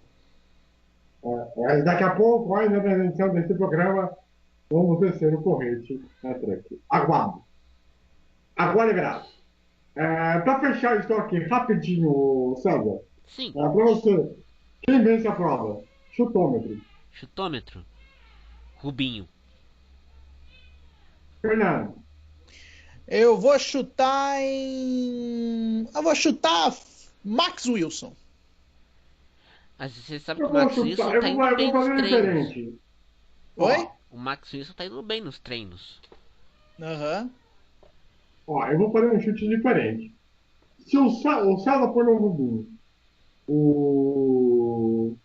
Daqui a pouco, ainda na edição desse programa, vamos descer o corrente na truck. Aguardo. Agora é grave. Para fechar isso aqui rapidinho, César. Sim. Para você, quem vence a prova? Chutômetro. Chutômetro. Rubinho. Fernando. Eu vou chutar Max Wilson. Mas você sabe que o Max Wilson tá indo bem nos treinos. Oi? O Max Wilson tá indo bem nos treinos. Aham. Eu vou fazer um chute diferente. Se o César for no Rubinho, o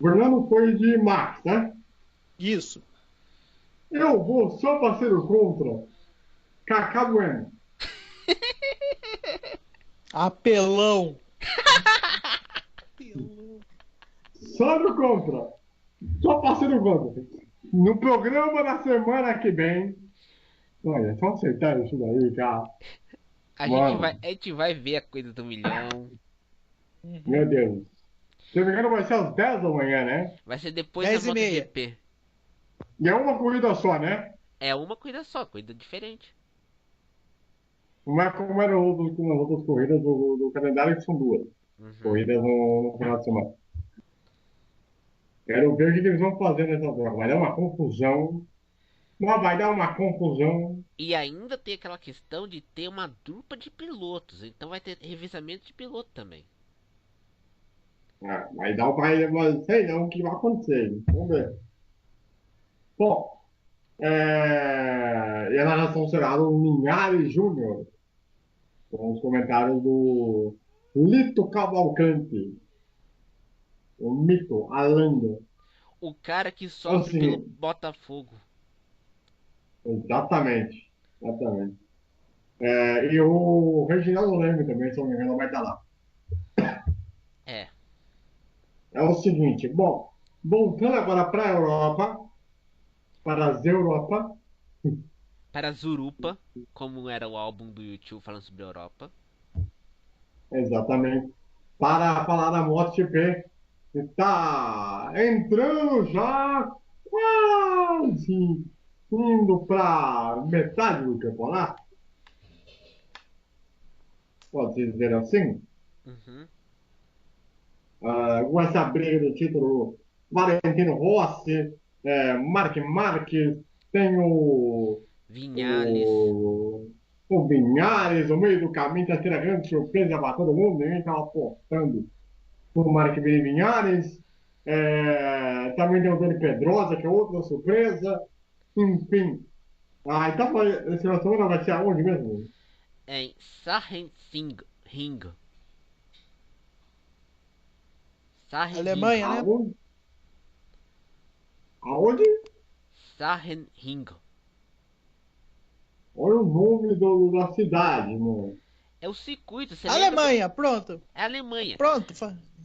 Fernando foi de Max, né? Isso. Eu vou só para ser o contra. Cacá Bueno. Apelão. Só no contra. Só para ser o contra. No programa da semana que vem. Olha, só aceitar isso daí, cara. A gente vai ver a coisa do milhão. Meu Deus. Se não me engano, vai ser às 10 da manhã, né? Vai ser depois 10 da e meia. MotoGP. E é uma corrida só, né? É uma corrida só, corrida diferente. Não é como era nas outras corridas do calendário, que são duas corridas no final de semana. Quero ver o que eles vão fazer nessa prova. Vai dar uma confusão. Mas vai dar uma confusão. E ainda tem aquela questão de ter uma dupla de pilotos. Então vai ter revezamento de piloto também. Vai dar mas sei não o que vai acontecer. Vamos ver. Bom, e a narração será do Linhares Júnior, com os comentários do Lito Cavalcante, o mito, a lenda. O cara que sofre Assim, pelo Botafogo. Exatamente. Exatamente. E o Reginaldo Leme também, se não me engano, vai estar lá. É. É o seguinte, bom, voltando agora para a Europa, para as Europa, Para Zurupa, como era o álbum do YouTube falando sobre a Europa. exatamente, para falar da MotoGP, que está entrando já quase indo para metade do campeonato, pode-se dizer assim, Uhum. com essa briga do título, Valentino Rossi, Marc Marquez, tem Vinhales. o Vinhares, no meio do caminho, está tendo grande surpresa para todo mundo, ninguém estava apostando no Marc Vinhares. Também tem o Dani Pedrosa, que é outra surpresa. Enfim. Então, esse semana vai ser aonde mesmo? Em Sachsenring. Alemanha, né? Aonde? Aonde? Sachsenring. Olha o nome da cidade, mano. É o circuito, você lembra? Alemanha, pronto. É a Alemanha. Pronto,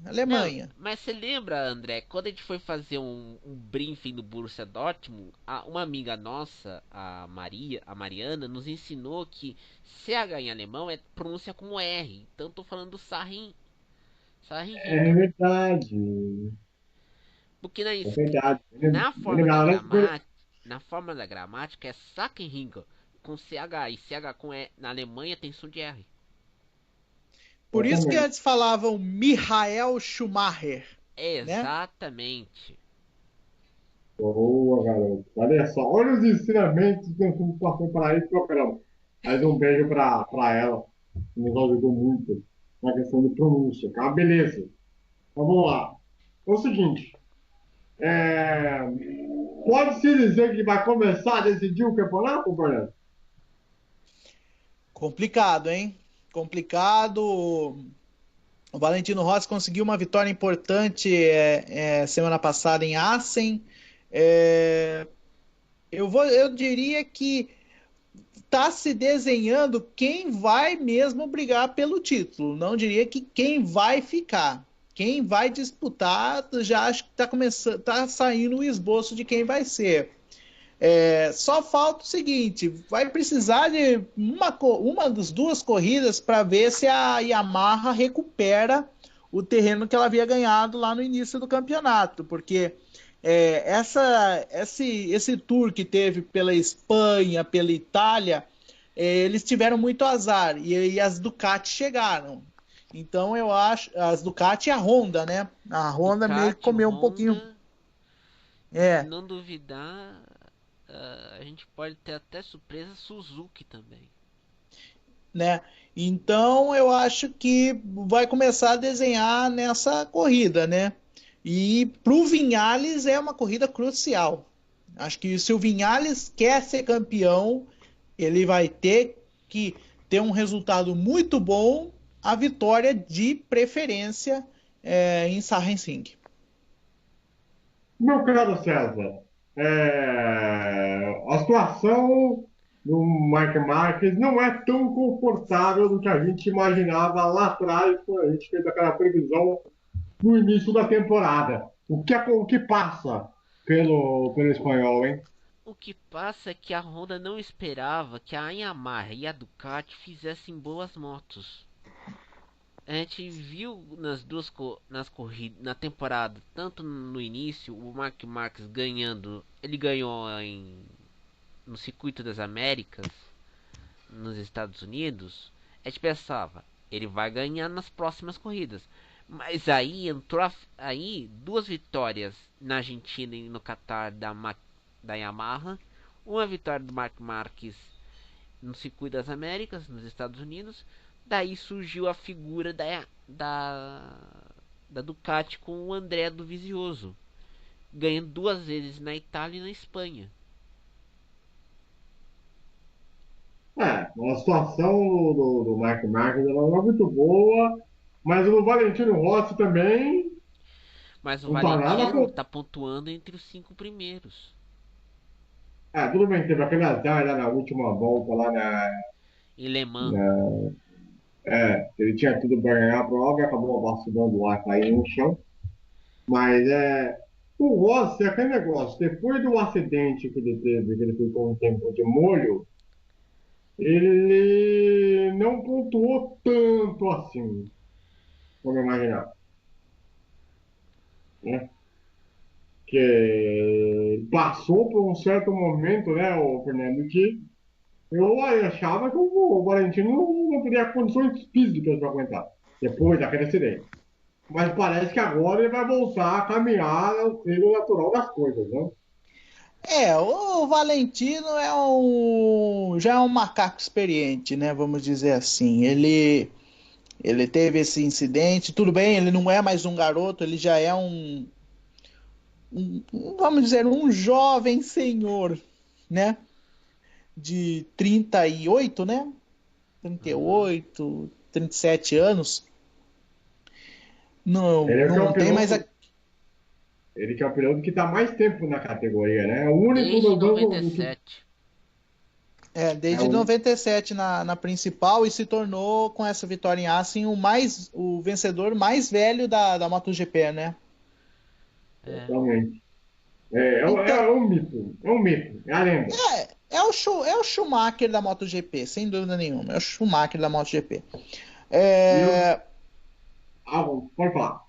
Não, Alemanha. mas você lembra, André, quando a gente foi fazer um briefing no Borussia Dortmund, uma amiga nossa, a Mariana, nos ensinou que CH em alemão é pronúncia como R. Então tô falando É Saarbrücken. verdade. Porque na, É verdade. na Eu forma da lembrava, gramática, na forma da gramática é Sachsenring com CH e CH com E. Na Alemanha tem som de R. Por isso que exatamente. antes falavam Michael Schumacher, né? Exatamente. Boa, garoto. Olha só, olha os ensinamentos que nós estamos passando para aí, caramba. Mais um beijo para ela, que nos ajudou muito na questão de pronúncia, tá? Beleza. Então vamos lá. É o seguinte, é, pode-se dizer que vai começar a decidir o campeonato, Fernando? Complicado, hein? Complicado. O Valentino Rossi conseguiu uma vitória importante semana passada em Assen. É, eu diria que está se desenhando quem vai mesmo brigar pelo título. Não diria que quem vai ficar. Quem vai disputar, já acho que está começando, tá saindo o esboço de quem vai ser. Só falta o seguinte: vai precisar de uma das duas corridas para ver se a Yamaha recupera o terreno que ela havia ganhado lá no início do campeonato, porque esse tour que teve pela Espanha, pela Itália, eles tiveram muito azar e as Ducati chegaram. Então eu acho, as Ducati e a Honda, né? A Honda meio que Ducati, comeu um pouquinho. Honda, se É, não duvidar, a gente pode ter até surpresa Suzuki também. né? Então eu acho que vai começar a desenhar nessa corrida, né? E para o Vinhales é uma corrida crucial. Acho que se o Vinhales quer ser campeão, ele vai ter que ter um resultado muito bom, a vitória de preferência em Sahensing. Meu caro César, a situação do Mike Marques não é tão confortável do que a gente imaginava lá atrás, quando a gente fez aquela previsão no início da temporada. O que passa pelo espanhol, hein? O que passa é que a Honda não esperava que a Yamaha e a Ducati fizessem boas motos. A gente viu nas corridas na temporada, tanto no início, o Mark Marques ganhando, ele ganhou no circuito das Américas, nos Estados Unidos. A gente pensava, ele vai ganhar nas próximas corridas. Mas aí entrou aí duas vitórias na Argentina e no Qatar da Yamaha, uma vitória do Mark Marques no circuito das Américas, nos Estados Unidos. Daí surgiu a figura da Ducati com o André Dovizioso, ganhando duas vezes na Itália e na Espanha. A situação do Mike Marques ela não é muito boa, mas o Valentino Rossi também Mas o não está nada Valentino com. está pontuando entre os cinco primeiros. Tudo bem, teve aquele azar lá na última volta, lá Em Le Mans, na ele tinha tudo para ganhar a prova e acabou vacilando lá, caindo no chão. Mas o Rossi é aquele negócio, depois do acidente que ele teve, que ele ficou um tempo de molho, ele não pontuou tanto assim, como eu imaginava, né? Que passou por um certo momento, né, o Fernando, que eu achava que o Valentino não teria condições físicas para aguentar, depois daquele acidente. Mas parece que agora ele vai voltar a caminhar no trilho natural das coisas, né? O Valentino já é um macaco experiente, né? Vamos dizer assim. Ele teve esse incidente, tudo bem, ele não é mais um garoto, ele já é vamos dizer, um jovem senhor, né? De 38, né? uhum. 38, 37 anos. Não, Ele é não tem mais. ele que é o piloto que está mais tempo na categoria, né? O único Desde dos dois. 97. Desde 97 na principal e se tornou, com essa vitória em Assen, o vencedor mais velho da MotoGP, né? Exatamente. É um mito, é a lenda. É o Schumacher da MotoGP, sem dúvida nenhuma. É o Schumacher da MotoGP. Pode falar.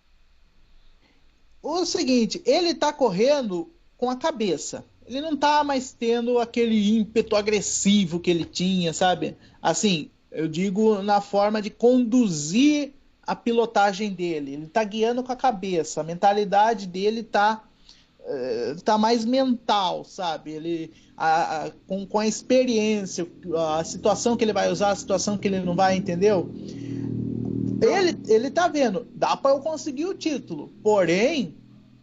O seguinte, ele tá correndo com a cabeça. Ele não tá mais tendo aquele ímpeto agressivo que ele tinha, sabe? Assim, eu digo na forma de conduzir a pilotagem dele. Ele tá guiando com a cabeça. A mentalidade dele tá mais mental, sabe? Ele com a experiência, a situação que ele vai usar, a situação que ele não vai, entendeu? Ele tá vendo, dá para eu conseguir o título, porém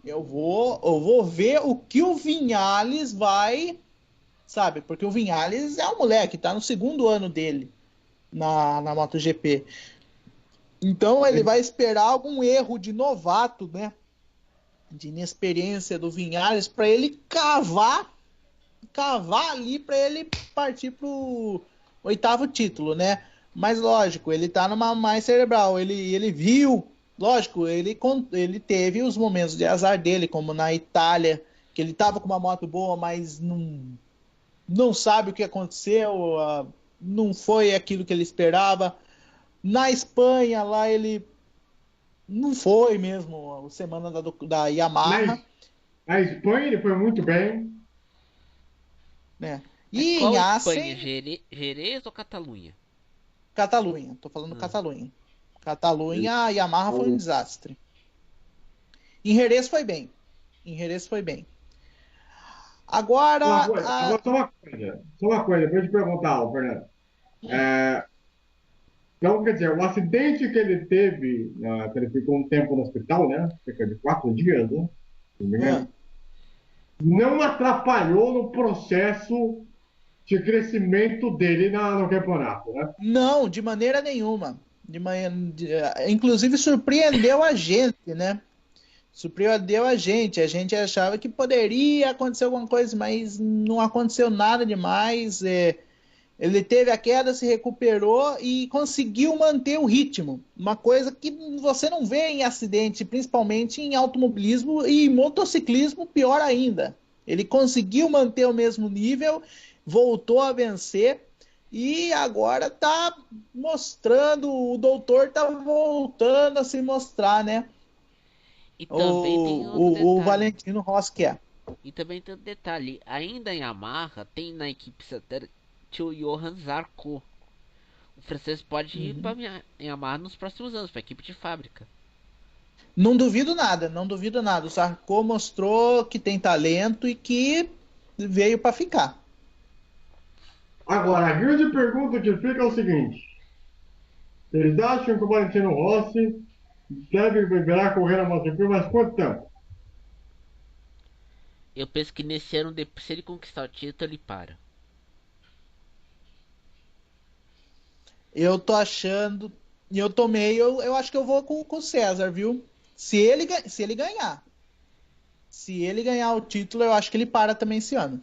eu vou ver o que o Viñales vai, sabe? Porque o Viñales é um moleque, tá no segundo ano dele na MotoGP. Então ele vai esperar algum erro de novato, né? De inexperiência do Viñales para ele cavar ali para ele partir pro 8º título, né? Mas lógico, ele tá numa mais cerebral, ele viu, lógico, ele teve os momentos de azar dele, como na Itália, que ele tava com uma moto boa, mas não sabe o que aconteceu, não foi aquilo que ele esperava. Na Espanha, lá ele não foi mesmo a semana da Yamaha. Na Espanha ele foi muito bem. Né? E qual em Assen... Espanha? Jerez ou Catalunha? Catalunha, tô falando Catalunha. Catalunha, a Yamaha foi um desastre. Em Jerez foi bem. Agora... Só uma coisa, depois de perguntar, Fernando. Então, quer dizer, o acidente que ele teve, que ele ficou um tempo no hospital, né? Cerca de 4 dias, né? Não atrapalhou no processo de crescimento dele no campeonato, né? Não, de maneira nenhuma. Inclusive surpreendeu a gente, né? Surpreendeu a gente. A gente achava que poderia acontecer alguma coisa, mas não aconteceu nada demais. Ele teve a queda, se recuperou e conseguiu manter o ritmo. Uma coisa que você não vê em acidente, principalmente em automobilismo e motociclismo, pior ainda. Ele conseguiu manter o mesmo nível, voltou a vencer e agora está mostrando, o doutor está voltando a se mostrar, né? E também tem o Valentino Rossi que é. E também tem um detalhe, ainda em Yamaha, tem na equipe satélite o Johan Zarco. O francês pode ir para Yamaha nos próximos anos, para a equipe de fábrica. Não duvido nada. O Zarco mostrou que tem talento e que veio para ficar. Agora, a grande pergunta que fica é o seguinte: eles acham que o Valentino Rossi deve virar correr na MotoGP, mas quanto tempo? Eu penso que nesse ano, se ele conquistar o título, ele para. Eu tô achando. E eu tomei. Eu acho que eu vou com o César, viu? Se ele ganhar. Se ele ganhar o título, eu acho que ele para também esse ano.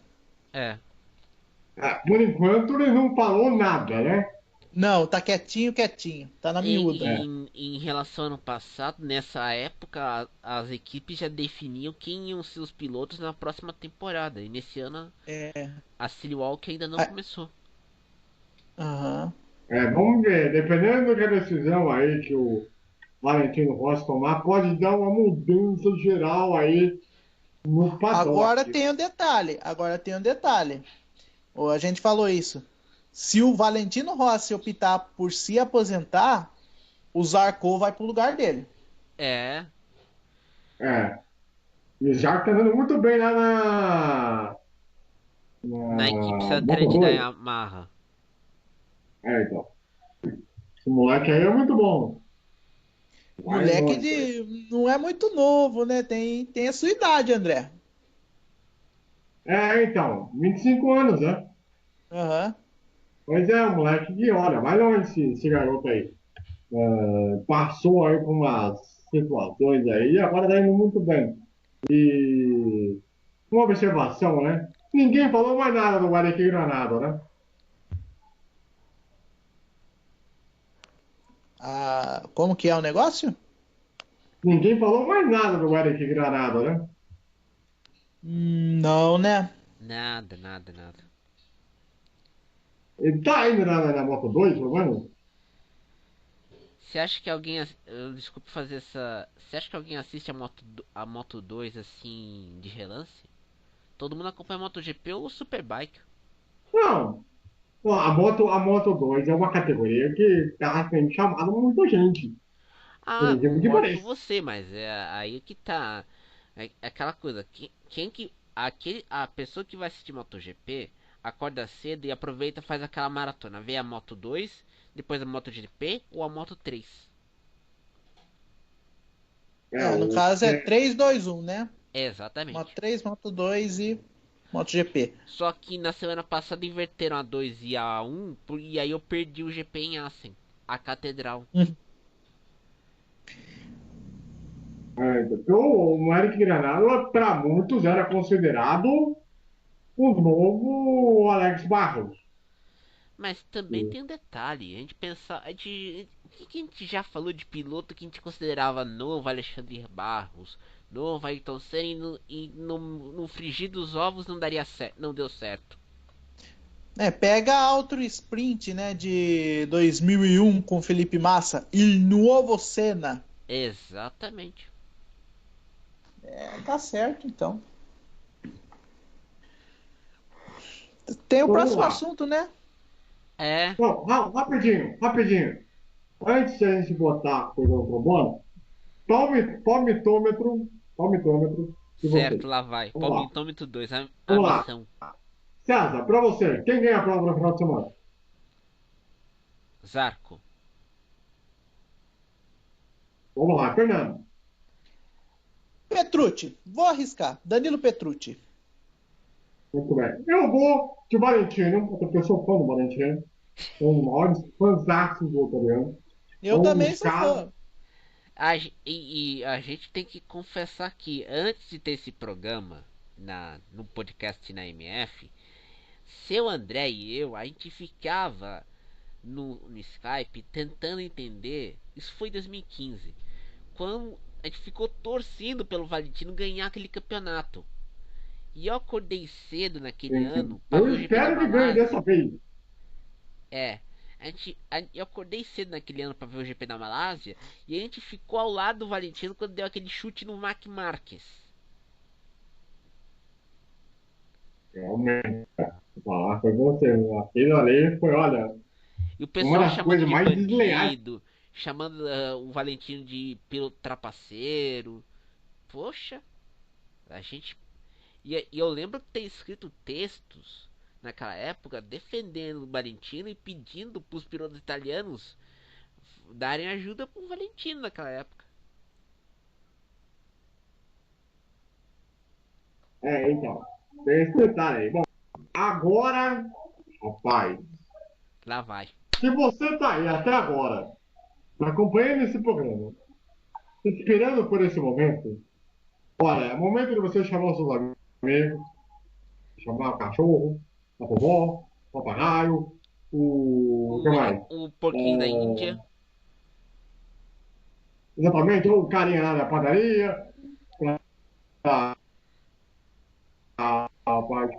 Por enquanto ele não falou nada, né? Não, tá quietinho. Tá na miúda. Em relação ao ano passado, nessa época, as equipes já definiam quem iam ser os pilotos na próxima temporada. E nesse ano, a Silly Walk ainda não começou. Vamos ver. Dependendo da decisão aí que o Valentino Rossi tomar, pode dar uma mudança geral aí no paddock. Agora tem um detalhe. A gente falou isso. Se o Valentino Rossi optar por se aposentar, o Zarco vai pro lugar dele. E o Zarco tá dando muito bem lá na equipe satélite da Yamaha. Então. Esse moleque aí é muito bom. Moleque não é muito novo, né? Tem a sua idade, André. Então. 25 anos, né? Pois é, um moleque que, olha, vai longe esse garoto aí. Passou aí por umas situações aí e agora tá indo muito bem. E uma observação, né? Ninguém falou mais nada do Guarequim Granado, né? Como que é o negócio? Ninguém falou mais nada do Eric Granado, né? Não, né? Nada, nada, nada. Ele tá ainda na Moto 2, pelo menos? Você acha que alguém. Desculpe fazer essa. Você acha que alguém assiste a Moto 2 assim de relance? Todo mundo acompanha a MotoGP ou o Superbike. Não. Ó, a Moto 2 é uma categoria que tá sendo chamada muita gente. Por Ah, exemplo, que concordo com parece. você, mas é aí que tá. É aquela coisa. Quem que. A pessoa que vai assistir MotoGP acorda cedo e aproveita e faz aquela maratona. Vê a Moto 2, depois a MotoGP ou a Moto 3. É, No caso é 3, 2, 1, né? Moto Exatamente. 3, Moto 2 e MotoGP. Só que na semana passada inverteram a 2 e a 1 e aí eu perdi o GP em Assen, a Catedral. então, o Eric Granado, para muitos, era considerado o novo Alex Barros. Mas também tem um detalhe, a gente pensa, o que a gente já falou de piloto que a gente considerava novo Alexandre Barros, novo Ayrton Senna no frigir dos ovos não daria certo, não deu certo. Pega a Auto Sprint, né, de 2001 com Felipe Massa, Il Nuovo Senna. Exatamente. Tá certo, então. Tem o Vamos próximo lá. assunto, né? Não, rapidinho, rapidinho. Antes de a gente botar a coisa no trombone, palmitômetro de Certo, vocês. lá vai. Vamos lá. Palmitômetro 2, a Vamos lá. missão. César, para você, quem ganha a prova no final de semana? Zarco. Vamos lá, Fernando. Petrucci, vou arriscar. Danilo Petrucci. Muito bem. Eu vou de Valentino, porque eu sou fã do Valentino. Sou um dos maiores fãs do italiano. Eu Um também dos sou casos. fã. E a gente tem que confessar que antes de ter esse programa no podcast na MF, seu André e eu, a gente ficava no Skype tentando entender. Isso foi em 2015, quando a gente ficou torcendo pelo Valentino ganhar aquele campeonato. E eu acordei cedo naquele ano para ver Eu o GP da espero que ganhe Malásia. dessa vez. É, eu acordei cedo naquele ano para ver o GP da Malásia e a gente ficou ao lado do Valentino quando deu aquele chute no Marc Marques. Realmente, vou falar com você. Aquele ali foi, olha, E o uma pessoal das chamando coisas de mais desleais. bandido, chamando o Valentino de piloto trapaceiro. Poxa, a gente. E eu lembro de ter escrito textos naquela época defendendo o Valentino e pedindo para os pilotos italianos darem ajuda pro Valentino naquela época. Então, tem esse detalhe aí. Bom, agora, rapaz, Lá vai. se você tá aí até agora, acompanhando esse programa, esperando por esse momento, olha, é o momento de você chamar os seus amigos, chamar o cachorro, a vovó, o papagaio, o que mais? O porquinho da Índia. Exatamente, ou o carinha lá da padaria, que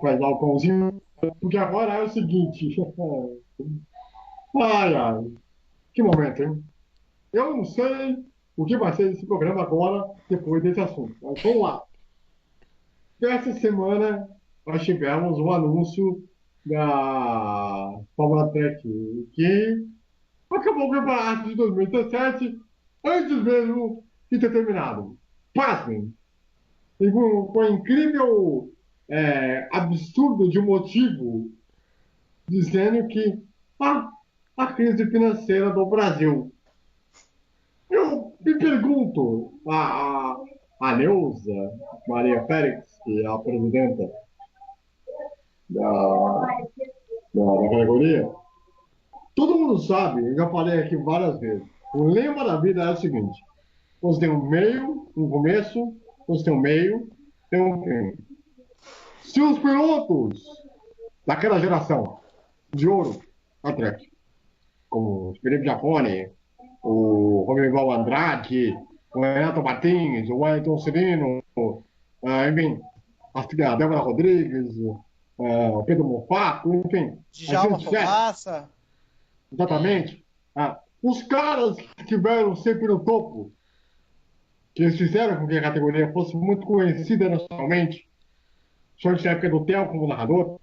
faz lá o pãozinho, porque agora é o seguinte, ai, ai, que momento, hein? Eu não sei o que vai ser esse programa agora, depois desse assunto. Mas vamos lá. Essa semana nós tivemos o anúncio da Fórmula Tech, que acabou o campeonato de 2017 antes mesmo de ter terminado. Pasmem! E com um incrível absurdo de motivo dizendo que a crise financeira do Brasil. Eu me pergunto, a Neuza Maria Félix, que é a presidenta da categoria, todo mundo sabe, eu já falei aqui várias vezes, o lema da vida é o seguinte: você tem um meio, um começo, você tem um meio, tem um fim. Se os pilotos daquela geração de ouro, a Trek, como Felipe Jafone, o Romival Andrade, o Renato Martins, o Wellington Cirino, enfim, a Débora Rodrigues, o Pedro Mofato, enfim. Djalma Fogaça. Exatamente. Os caras que estiveram sempre no topo, que eles fizeram com que a categoria fosse muito conhecida nacionalmente, só na época do Theo como narrador,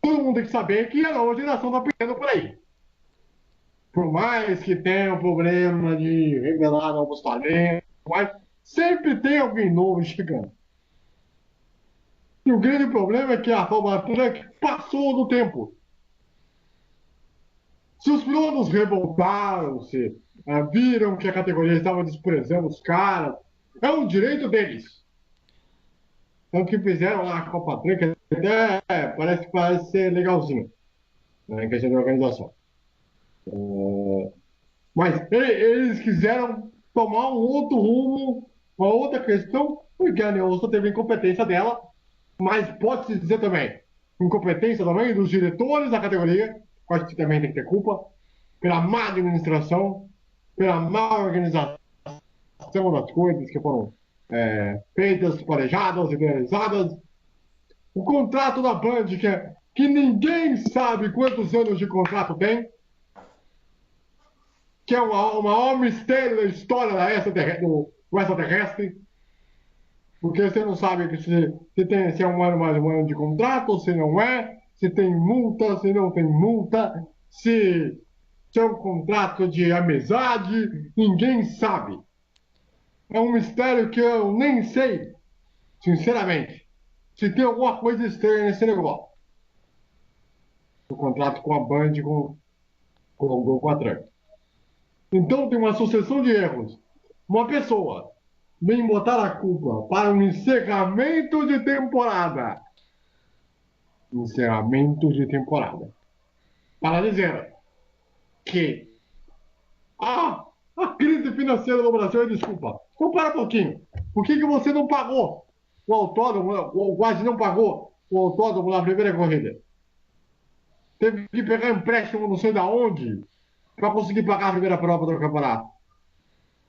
todo mundo tem que saber que a nova geração está perdendo por aí. Por mais que tenha um problema de revelar novos talentos, mas sempre tem alguém novo chegando. E o grande problema é que a Fórmula Truck passou do tempo. Se os pilotos revoltaram-se, viram que a categoria estava desprezando os caras, é um direito deles. Então, o que fizeram lá a Copa Truck até parece ser legalzinho, né, em questão de organização. Mas eles quiseram tomar um outro rumo, uma outra questão, porque a Neosta teve incompetência dela, mas pode-se dizer também, incompetência também dos diretores da categoria, acho que também tem que ter culpa, pela má administração, pela má organização das coisas que foram feitas, planejadas, idealizadas. O contrato da Band, que ninguém sabe quantos anos de contrato tem, que é o maior mistério da história do extraterrestre, porque você não sabe se é um ano mais um ano de contrato, se não é, se tem multa, se não tem multa, se é um contrato de amizade, ninguém sabe. É um mistério que eu nem sei, sinceramente, se tem alguma coisa estranha nesse negócio. O contrato com a Band, com a Trump. Então tem uma sucessão de erros. Uma pessoa vem botar a culpa para um encerramento de temporada. Encerramento de temporada. Para dizer que a crise financeira do Brasil é desculpa. Então para um pouquinho. Por que você não pagou o autódromo, ou quase não pagou o autódromo na primeira corrida? Teve que pegar empréstimo não sei da onde para conseguir pagar a primeira prova do campeonato.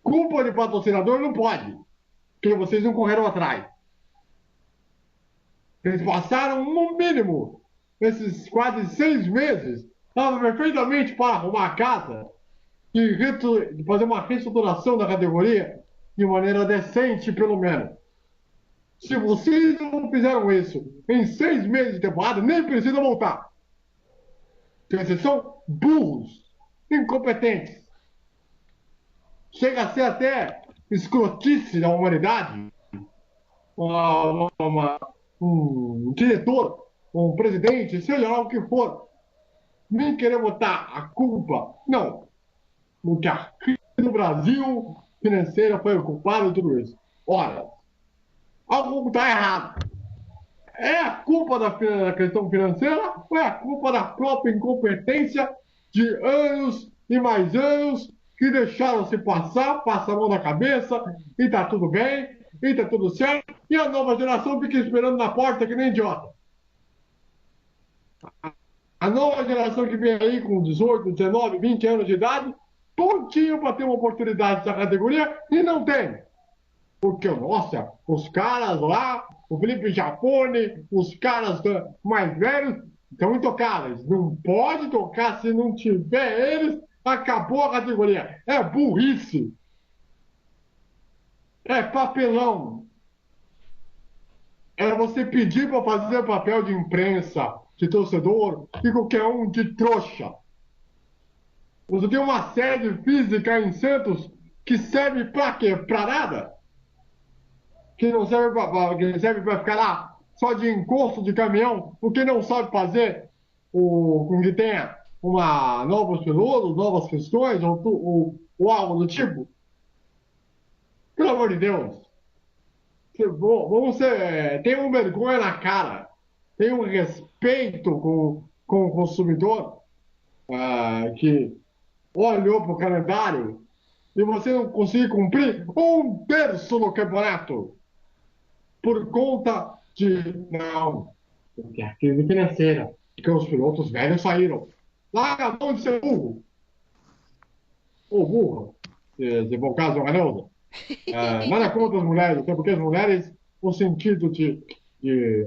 Culpa de patrocinador não pode, porque vocês não correram atrás. Eles passaram, no mínimo, esses quase 6 meses, estavam perfeitamente para arrumar a casa e fazer uma reestruturação da categoria de maneira decente, pelo menos. Se vocês não fizeram isso em 6 meses de temporada, nem precisam voltar. Porque vocês são burros, incompetentes. Chega a ser até escrotice da humanidade. Um diretor, um presidente, seja lá o que for, nem querer botar a culpa, não, porque a crise do Brasil financeira foi o culpado de tudo isso. Ora, algo está errado. É a culpa da questão financeira ou é a culpa da própria incompetência de anos e mais anos que deixaram se passar, passa a mão na cabeça e tá tudo bem, e tá tudo certo, e a nova geração fica esperando na porta que nem idiota. A nova geração que vem aí com 18, 19, 20 anos de idade, prontinho para ter uma oportunidade nessa categoria e não tem. Porque, nossa, os caras lá, o Felipe Jafone, os caras mais velhos, estão intocáveis. Não pode tocar se não tiver eles, acabou a categoria. É burrice. É papelão. É você pedir para fazer papel de imprensa, de torcedor, e qualquer um de trouxa. Você tem uma sede física em Santos que serve para quê? Para nada. Que não serve para ficar lá só de encosto de caminhão, porque não sabe fazer com que tenha novos pilotos, novas questões, ou algo do tipo. Pelo amor de Deus. Tenham vergonha na cara. Tenham respeito com o consumidor que olhou para o calendário e você não conseguir cumprir 1/3 no campeonato. Por conta de. Não, porque a crise financeira, porque os pilotos velhos saíram. Larga a mão de ser burro. Ou burro, se for o caso, uma Neuza. Nada contra as mulheres, até porque as mulheres, no sentido de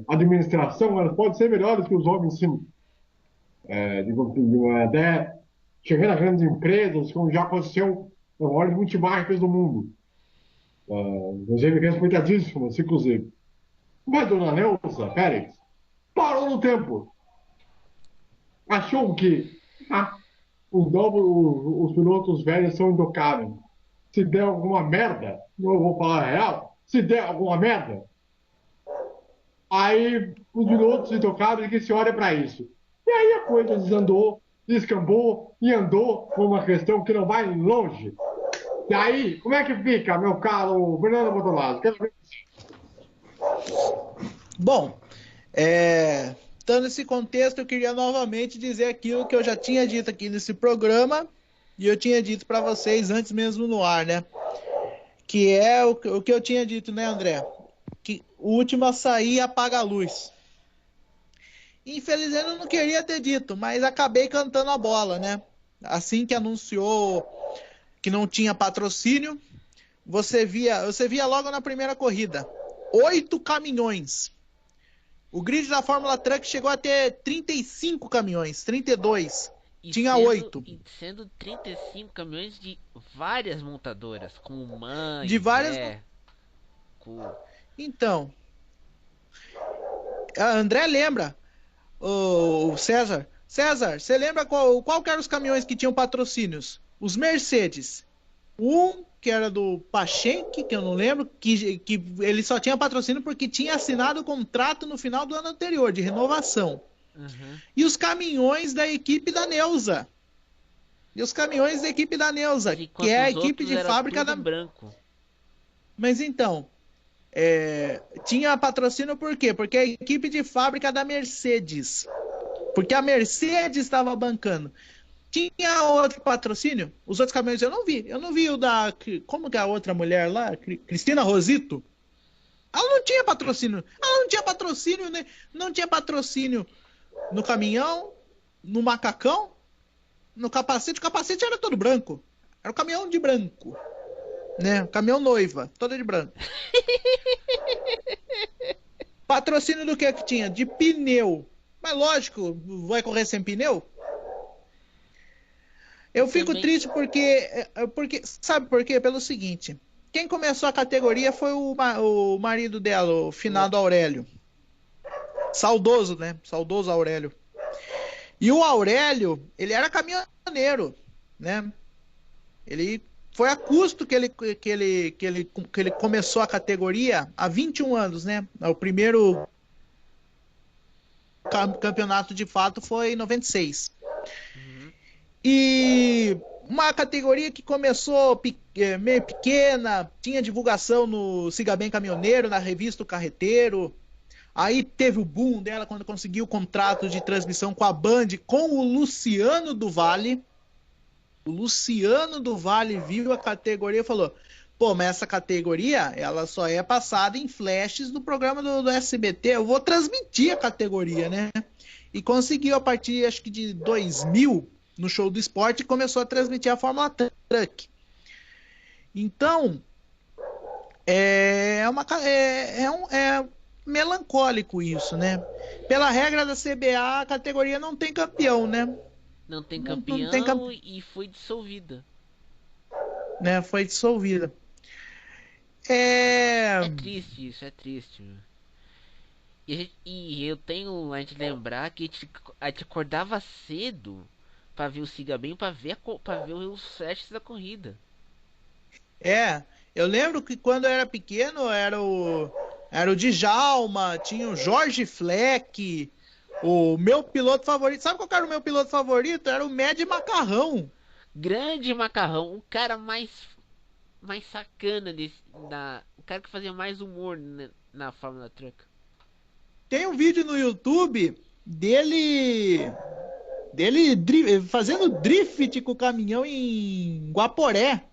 administração, elas podem ser melhores que os homens, sim. Até chegar a grandes empresas, como já aconteceu nas maiores multimarcas do mundo. Inclusive, respeitadíssimas, inclusive. Mas dona Neuza Pérez parou no tempo. Achou que os pilotos velhos são intocáveis. Se der alguma merda, não vou falar a real, se der alguma merda, aí os pilotos intocáveis que se olha para isso. E aí a coisa desandou, descambou e andou com uma questão que não vai longe. E aí, como é que fica, meu caro Fernando Botolazzo? Bom, estando nesse contexto, eu queria novamente dizer aquilo que eu já tinha dito aqui nesse programa e eu tinha dito para vocês antes mesmo no ar, né? Que é o que eu tinha dito, né, André? Que o último a sair apaga a luz. Infelizmente eu não queria ter dito, mas acabei cantando a bola, né? Assim que anunciou que não tinha patrocínio, você via logo na primeira corrida 8 caminhões. O grid da Fórmula Truck chegou a ter 35 caminhões, 32. Tinha 8. E sendo 35 caminhões de várias montadoras, com MAN, De várias. Então, a André lembra, o César. César, você lembra qual que eram os caminhões que tinham patrocínios? Os Mercedes. Um que era do Pachenk, que eu não lembro, que ele só tinha patrocínio porque tinha assinado o contrato no final do ano anterior, de renovação. Uhum. E os caminhões da equipe da Neuza. Que é a equipe de fábrica da... branco. Mas então, tinha patrocínio por quê? Porque a equipe de fábrica da Mercedes. Porque a Mercedes estava bancando. Tinha outro patrocínio? Os outros caminhões eu não vi. Eu não vi o da... Como que é a outra mulher lá? Cristina Rosito? Ela não tinha patrocínio. Né? Não tinha patrocínio no caminhão, no macacão, no capacete. O capacete era todo branco. Era o caminhão de branco. Né? O caminhão noiva, todo de branco. Patrocínio do que tinha? De pneu. Mas lógico, vai correr sem pneu? Eu fico triste porque... Sabe por quê? Pelo seguinte. Quem começou a categoria foi o marido dela, o finado Aurélio. Saudoso, né? Saudoso Aurélio. E o Aurélio, ele era caminhoneiro, né? Ele foi a custo que ele começou a categoria há 21 anos, né? O primeiro campeonato de fato foi em 96. E uma categoria que começou meio pequena, tinha divulgação no Siga Bem Caminhoneiro, na revista O Carreteiro. Aí teve o boom dela quando conseguiu o contrato de transmissão com a Band, com o Luciano do Vale. O Luciano do Vale viu a categoria e falou: pô, mas essa categoria, ela só é passada em flashes do programa do SBT, eu vou transmitir a categoria, né? E conseguiu a partir, acho que de 2000, no Show do Esporte, começou a transmitir a Fórmula Truck. Então, é melancólico isso, né? Pela regra da CBA, a categoria não tem campeão, né? Não tem campeão e foi dissolvida. Né? Foi dissolvida. É triste isso, é triste. E eu tenho a gente lembrar que a gente acordava cedo pra ver o Siga Bem, pra ver os flashes da corrida. Eu lembro que quando eu era pequeno era o Djalma, tinha o Jorge Fleck, o meu piloto favorito. Sabe qual era o meu piloto favorito? Era o Mad Macarrão. Grande Macarrão, o cara mais sacana o cara que fazia mais humor na Fórmula Truck. Tem um vídeo no YouTube dele fazendo drift com o caminhão em Guaporé.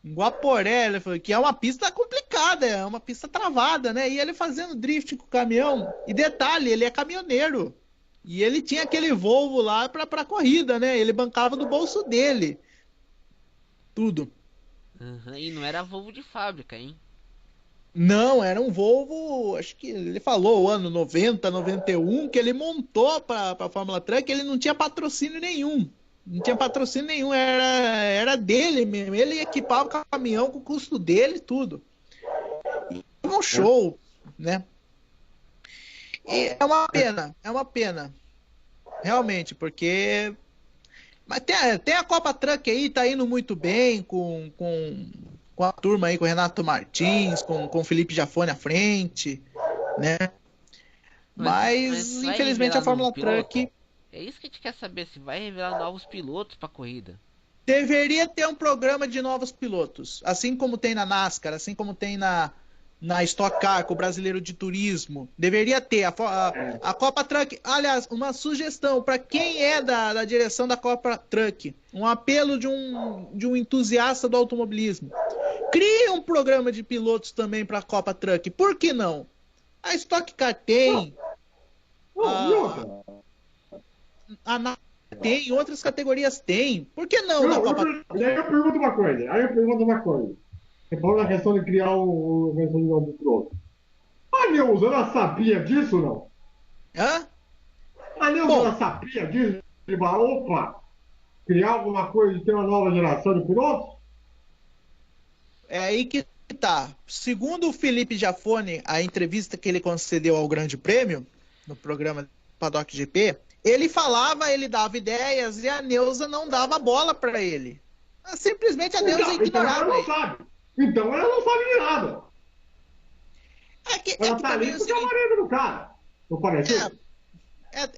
Ele falou que é uma pista complicada, é uma pista travada, né? E ele fazendo drift com o caminhão. E detalhe, ele é caminhoneiro. E ele tinha aquele Volvo lá pra corrida, né? Ele bancava do bolso dele. Tudo. Uhum, e não era Volvo de fábrica, hein? Não, era um Volvo, acho que ele falou o ano 90, 91, que ele montou para Fórmula Truck, ele não tinha patrocínio nenhum. Não tinha patrocínio nenhum, era dele mesmo. Ele equipava o caminhão com o custo dele e tudo. E um show, né? E é uma pena, realmente, porque. Mas tem a Copa Truck aí, tá indo muito bem com a turma aí, com o Renato Martins, com o Felipe Jafone à frente, né? Mas Mas, vai infelizmente, revelar a novo Fórmula piloto? Truck É isso que a gente quer saber, se vai revelar novos pilotos pra corrida. deveria ter um programa de novos pilotos, assim como tem na NASCAR, assim como tem na Stock Car, com o brasileiro de turismo. Deveria ter a Copa Truck. Aliás, uma sugestão para quem é da direção da Copa Truck, um apelo de um entusiasta do automobilismo. Crie um programa de pilotos também para a Copa Truck. Por que não? A Stock Car tem, E outra? a NASCAR tem, outras categorias tem. Por que não na Não, Copa Truck? aí eu pergunto uma coisa. Você falou na questão de criar o questão de novo piloto. A Neuza, ela sabia disso, não? Hã? A Neuza, Bom, ela sabia disso? De falar, opa, criar alguma coisa e ter uma nova geração de pilotos? é aí que tá. Segundo o Felipe Jafone, a entrevista que ele concedeu ao Grande Prêmio, no programa Paddock GP, ele falava, ele dava ideias e a Neuza não dava bola para ele. Simplesmente a Neuza Então ela ignorava não ele. sabe. Então ela não sabe de nada. É Ela que tá também ali é o porque é o seguinte, marido do cara. Não parece?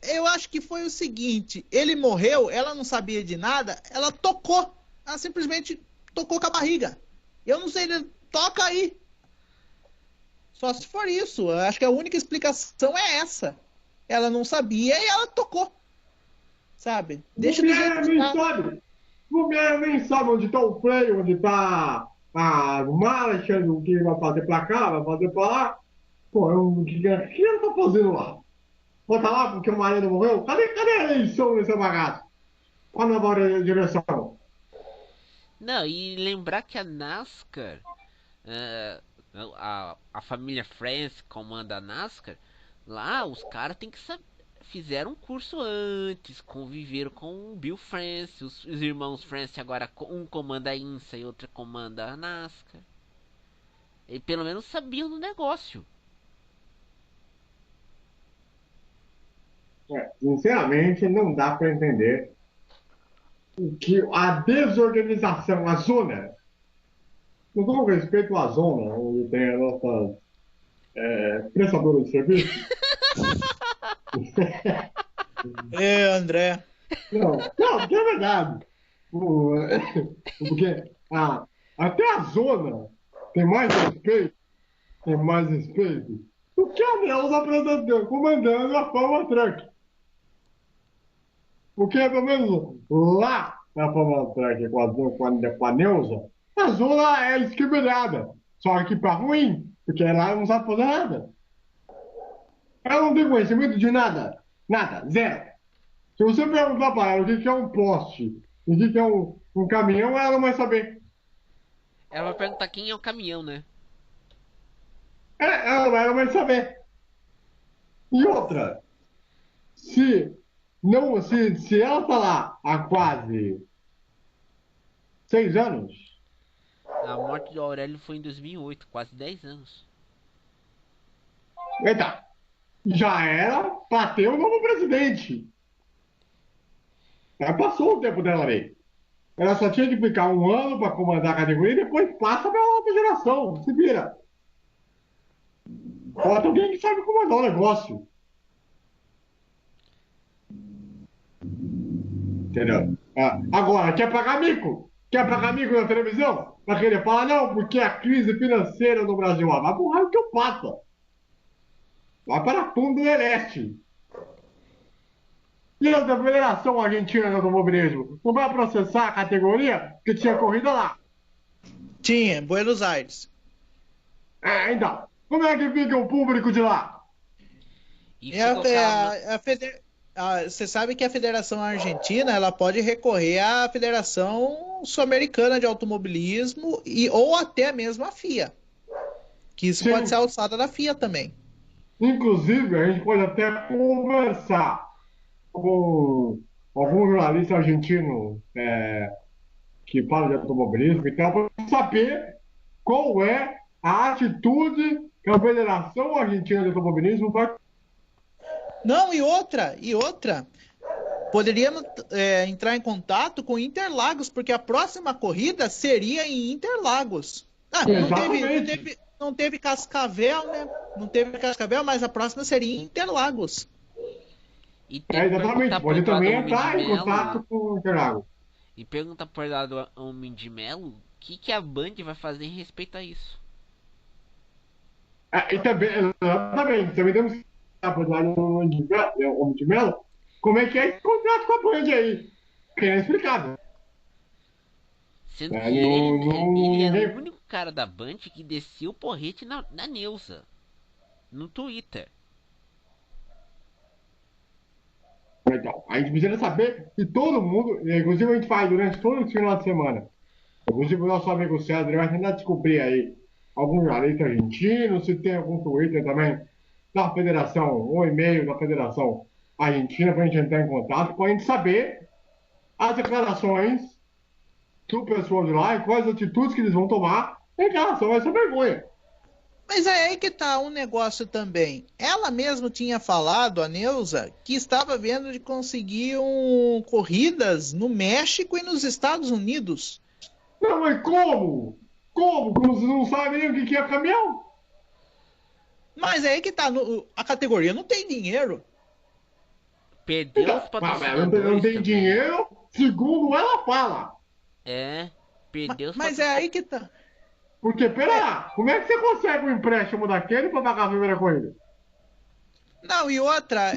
eu acho que foi o seguinte, ele morreu, ela não sabia de nada, ela tocou. Ela simplesmente tocou com a barriga. Eu não sei, ele toca aí. Só se for isso. Eu acho que a única explicação é essa. Ela não sabia e ela tocou. Sabe? Deixa do jeito Mulher que nem tá. sabe. Mulher nem sabe onde está o freio, onde está a marcha, o que vai fazer pra cá, vai fazer pra lá. Pô, o que ela tá fazendo lá? Bota lá porque o marido morreu? Cadê a eleição nessa bagaça? Qual a nova direção? Não, e lembrar que a NASCAR, é, a família France comanda a NASCAR, lá os caras tem que saber. Fizeram um curso antes, conviveram com o Bill France, os irmãos France agora um comanda a INSA e outro comanda a NASCAR. E pelo menos sabiam do negócio. Sinceramente, não dá para entender que a desorganização, a zona, com todo respeito à zona, onde tem a nossa prestadora de serviço, André. não, porque é verdade. O- Porque até a zona tem mais respeito do que a Neuza apresentando, comandando a Fórmula Truck. Porque, pelo menos lá na Fórmula Truck com a Neuza, a zona é esquibelhada. Só que para ruim, porque lá ela não sabe fazer nada. Ela não tem conhecimento de nada. Nada, zero. Se você perguntar para ela o que é um poste, o que é um caminhão, ela não vai saber. Ela vai perguntar quem é o caminhão, né? Ela vai saber. E outra, se não, se ela está lá há quase 6 anos, A morte do Aurélio foi em 2008, quase 10 anos. eita, já era para ter um novo presidente. Já passou o tempo dela ali. Ela só tinha que ficar um ano para comandar a categoria e depois passa para outra geração. Se vira. Bota alguém que sabe comandar o negócio. Entendeu? Agora, quer pagar mico? Quer pagar mico na televisão? Vai querer falar, não, porque a crise financeira no Brasil. Vai pro raio que eu passo. Vai para fundo do Leste. E a Federação Argentina de Automobilismo não vai processar a categoria que tinha corrida lá. Tinha, Buenos Aires. Então, como é que fica o público de lá? E É se colocar. a, Você sabe que a Federação Argentina ela pode recorrer à Federação Sul-Americana de Automobilismo ou até mesmo a FIA, que isso pode ser Sim. alçada da FIA também. Inclusive, a gente pode até conversar com algum jornalista argentino que fala de automobilismo e tal, para saber qual é a atitude que a Federação Argentina de Automobilismo vai. Não, e outra, poderíamos entrar em contato com Interlagos, porque a próxima corrida seria em Interlagos. Exatamente. Não teve Cascavel, né? Não teve Cascavel, mas a próxima seria em Interlagos. E tem que Exatamente. perguntar pro Pode também Eduardo Homem de entrar em contato Melo. com o Interlagos. E pergunta pro Eduardo Homem de Melo o que a Band vai fazer em respeito a isso. E também, exatamente, também temos que falar para o Homem de Melo como é que é esse contrato com a Band aí. Que é explicado. Sendo que ele era o único cara da Band que desceu o porrete na Neuza. No Twitter. Então, a gente precisa saber que todo mundo, inclusive a gente faz durante todo esse final de semana. Inclusive o nosso amigo César vai tentar descobrir aí algum jornalista argentino, se tem algum Twitter também da Federação, ou e-mail da Federação Argentina para a gente entrar em contato, para a gente saber as declarações do pessoal de lá e quais atitudes que eles vão tomar em relação a essa vergonha. Mas é aí que tá um negócio também. Ela mesma tinha falado, a Neuza, que estava vendo de conseguir corridas no México e nos Estados Unidos. Não, mas como? Como? Você não sabe nem o que é caminhão? Mas é aí que tá. A categoria não tem dinheiro. Perdeu Então, os patrocinadores. não tem também. dinheiro, segundo ela fala. Perdeu os Mas é aí que tá. Porque, pera lá, como é que você consegue um empréstimo daquele para pagar a primeira corrida? Não, e outra,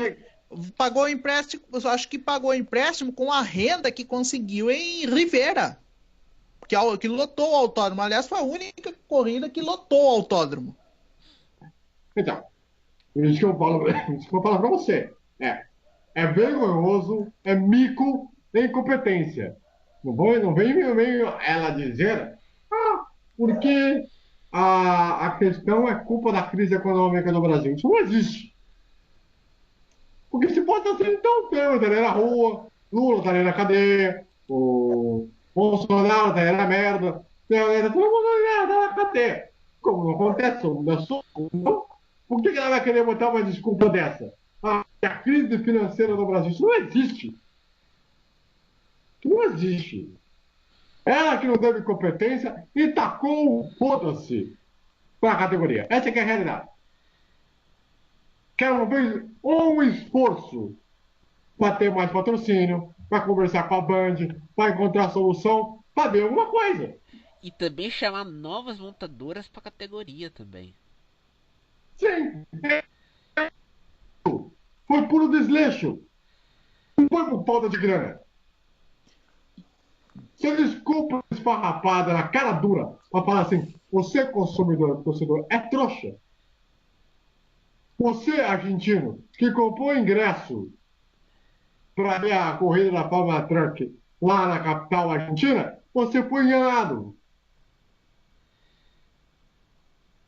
pagou empréstimo, eu acho que pagou empréstimo com a renda que conseguiu em Rivera, que lotou o autódromo. Aliás, foi a única corrida que lotou o autódromo. Então, isso que eu falo para você. É vergonhoso, é mico, é incompetência. Não vem ela dizer, porque a questão é culpa da crise econômica no Brasil. Isso não existe. Porque se pode estar sendo então, Temer estaria na rua, Lula estaria na cadeia, o Bolsonaro estaria na merda, todo mundo ia na cadeia. Como não acontece, não, por que ela vai querer botar uma desculpa dessa? A crise financeira no Brasil, isso não existe. Isso não existe. Ela que não teve competência e tacou o foda-se para a categoria. Essa que é a realidade. Quero uma vez um esforço para ter mais patrocínio, para conversar com a Band, para encontrar solução, para ver alguma coisa. E também chamar novas montadoras pra categoria também. Sim. Foi puro desleixo. Não foi por falta de grana. Você desculpa esfarrapada na cara dura para falar assim, você consumidor, torcedor, é trouxa. Você, argentino, que comprou ingresso para ver a corrida da Palma Truck lá na capital argentina, você foi enganado.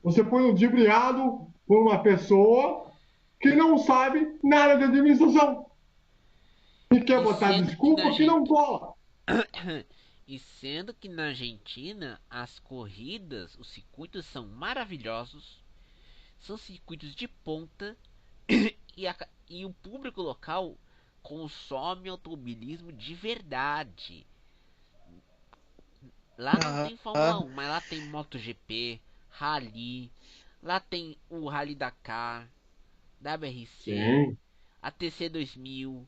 Você foi ludibriado por uma pessoa que não sabe nada de administração. E quer botar desculpa que não cola. E sendo que na Argentina as corridas, os circuitos são maravilhosos, são circuitos de ponta e o público local consome automobilismo de verdade. Lá não tem Fórmula 1, mas lá tem MotoGP, Rally, lá tem o Rally Dakar, WRC, Sim. a TC 2000,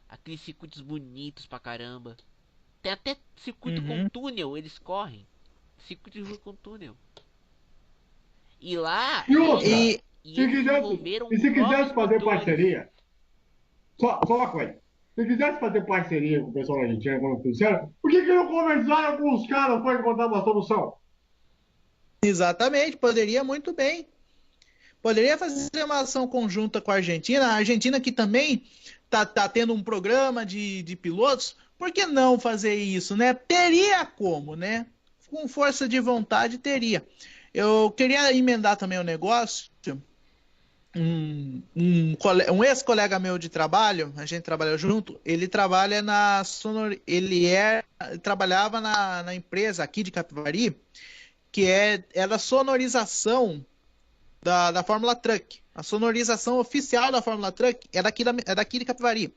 aqueles circuitos bonitos pra caramba. Tem até circuito com túnel, eles correm. Circuito de rua com túnel. E lá, E eles desenvolveram se quisesse fazer motores. parceria, só uma coisa. Se quisesse fazer parceria com o pessoal da Argentina, como fizeram, por que não conversaram com os caras para encontrar uma solução? Exatamente, poderia muito bem. Poderia fazer uma ação conjunta com a Argentina que também tá tendo um programa de pilotos, por que não fazer isso, né? Teria como, né? Com força de vontade, teria. Eu queria emendar também o negócio. Um ex-colega meu de trabalho, a gente trabalhou junto, ele trabalha trabalhava na empresa aqui de Capivari, que é da sonorização da Fórmula Truck. A sonorização oficial da Fórmula Truck é daqui de Capivari.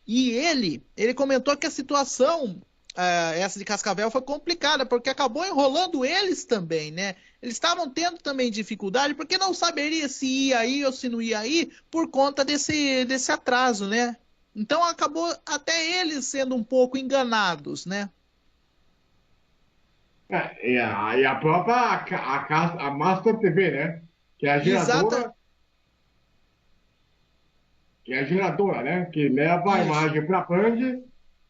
E ele comentou que a situação, essa de Cascavel, foi complicada, porque acabou enrolando eles também, né? Eles estavam tendo também dificuldade, porque não saberia se ia aí ou se não ia aí, por conta desse atraso, né? Então acabou até eles sendo um pouco enganados, né? E a própria a Master TV, né? Que é a Exata, geradora, né? Que leva a isso, imagem para a Band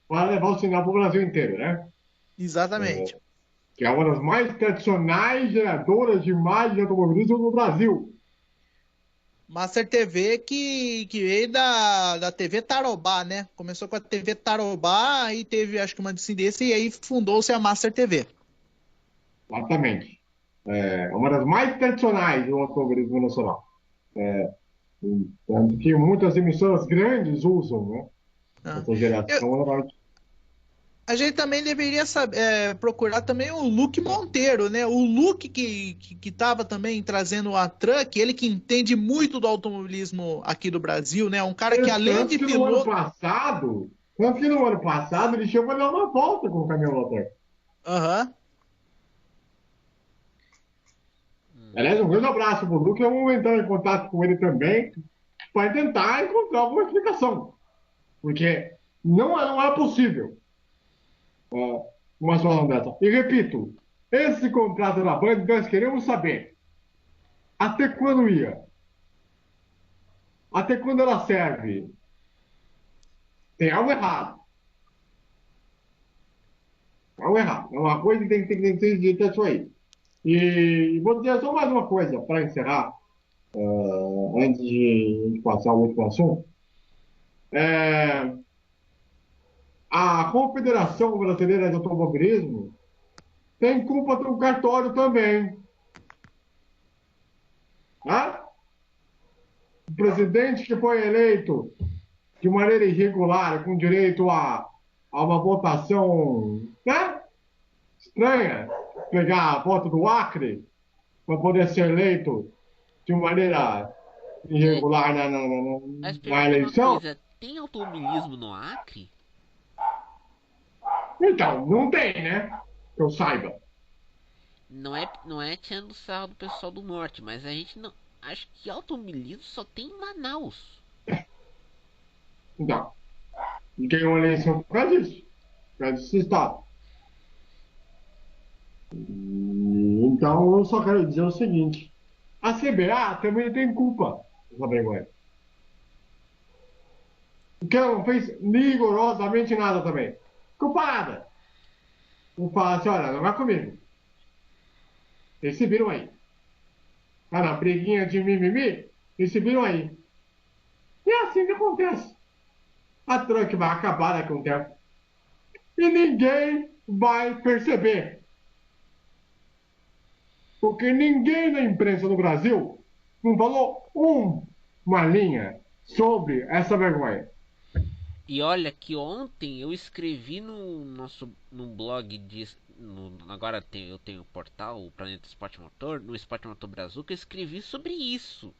para levar o sinal para o Brasil inteiro, né? exatamente. Que é uma das mais tradicionais geradoras de imagem de automobilismo no Brasil. Master TV que veio da TV Tarobá, né? Começou com a TV Tarobá, aí teve acho que uma descendência e aí fundou-se a Master TV. Exatamente. É uma das mais tradicionais do automobilismo nacional. Tanto que muitas emissoras grandes usam, né? Ah. Essa geração. A gente também deveria procurar também o Luke Monteiro, né? O Luke que estava também trazendo a Truck, ele que entende muito do automobilismo aqui do Brasil, né? Um cara que além de piloto... Tanto que no ano passado ele chegou a dar uma volta com o caminhão motor. Aham. Aliás, um grande abraço pro Luke. Vamos entrar em contato com ele também para tentar encontrar alguma explicação. Porque não é possível uma situação dessa. E repito, esse contrato da Band, nós queremos saber até quando ia? Até quando ela serve? Tem algo errado. Algo errado. É uma coisa que tem que ser dita isso aí. E vou dizer só mais uma coisa para encerrar, antes de passar ao último assunto. A Confederação Brasileira de Automobilismo tem culpa do cartório também. Tá? O presidente que foi eleito de maneira irregular, com direito a uma votação, né? Estranha, pegar a voto do Acre para poder ser eleito de maneira irregular Mas na pergunta uma eleição. coisa, tem automobilismo no Acre? Então, não tem, né? Que eu saiba. Não é tirando sarro do pessoal do norte, mas a gente não. Acho que automobilismo só tem em Manaus. Então, e ganhou a eleição por causa disso. Por causa desse estado. Então, eu só quero dizer o seguinte: a CBA também tem culpa nessa vergonha. Porque ela não fez rigorosamente nada também. Culpada. Não fala assim: olha, não vai comigo. Eles se viram aí. Ah, na briguinha de mimimi, eles se viram aí. E é assim que acontece. A Truck vai acabar daqui a um tempo. E ninguém vai perceber. Porque ninguém na imprensa no Brasil não falou uma linha sobre essa vergonha. E olha que ontem eu escrevi no blog agora eu tenho o portal, o Planeta Esporte Motor, no Esporte Motor Brasil, que eu escrevi sobre isso.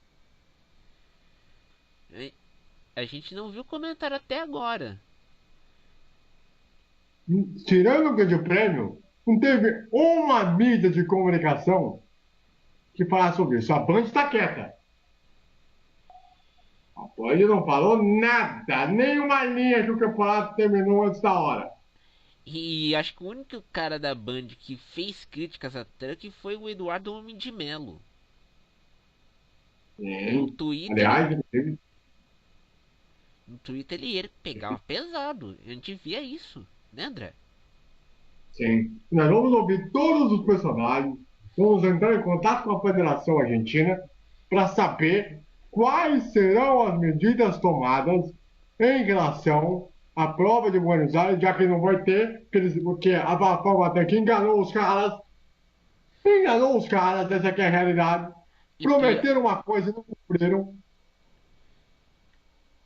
A gente não viu comentário até agora. Tirando o Grande Prêmio, não teve uma mídia de comunicação que falasse sobre isso. A Band está quieta. A Band não falou nada, nenhuma linha que o campeonato terminou antes da hora. E acho que o único cara da Band que fez críticas a Truck foi o Eduardo Homem de Melo. No Twitter, Aliás, ele pegava pesado. A gente via isso, né, André? sim. Nós vamos ouvir todos os personagens, vamos entrar em contato com a Federação Argentina para saber quais serão as medidas tomadas em relação à prova de Buenos Aires, já que não vai ter, porque a Batek enganou os caras, essa aqui é a realidade. E pior, Prometeram uma coisa e não cumpriram.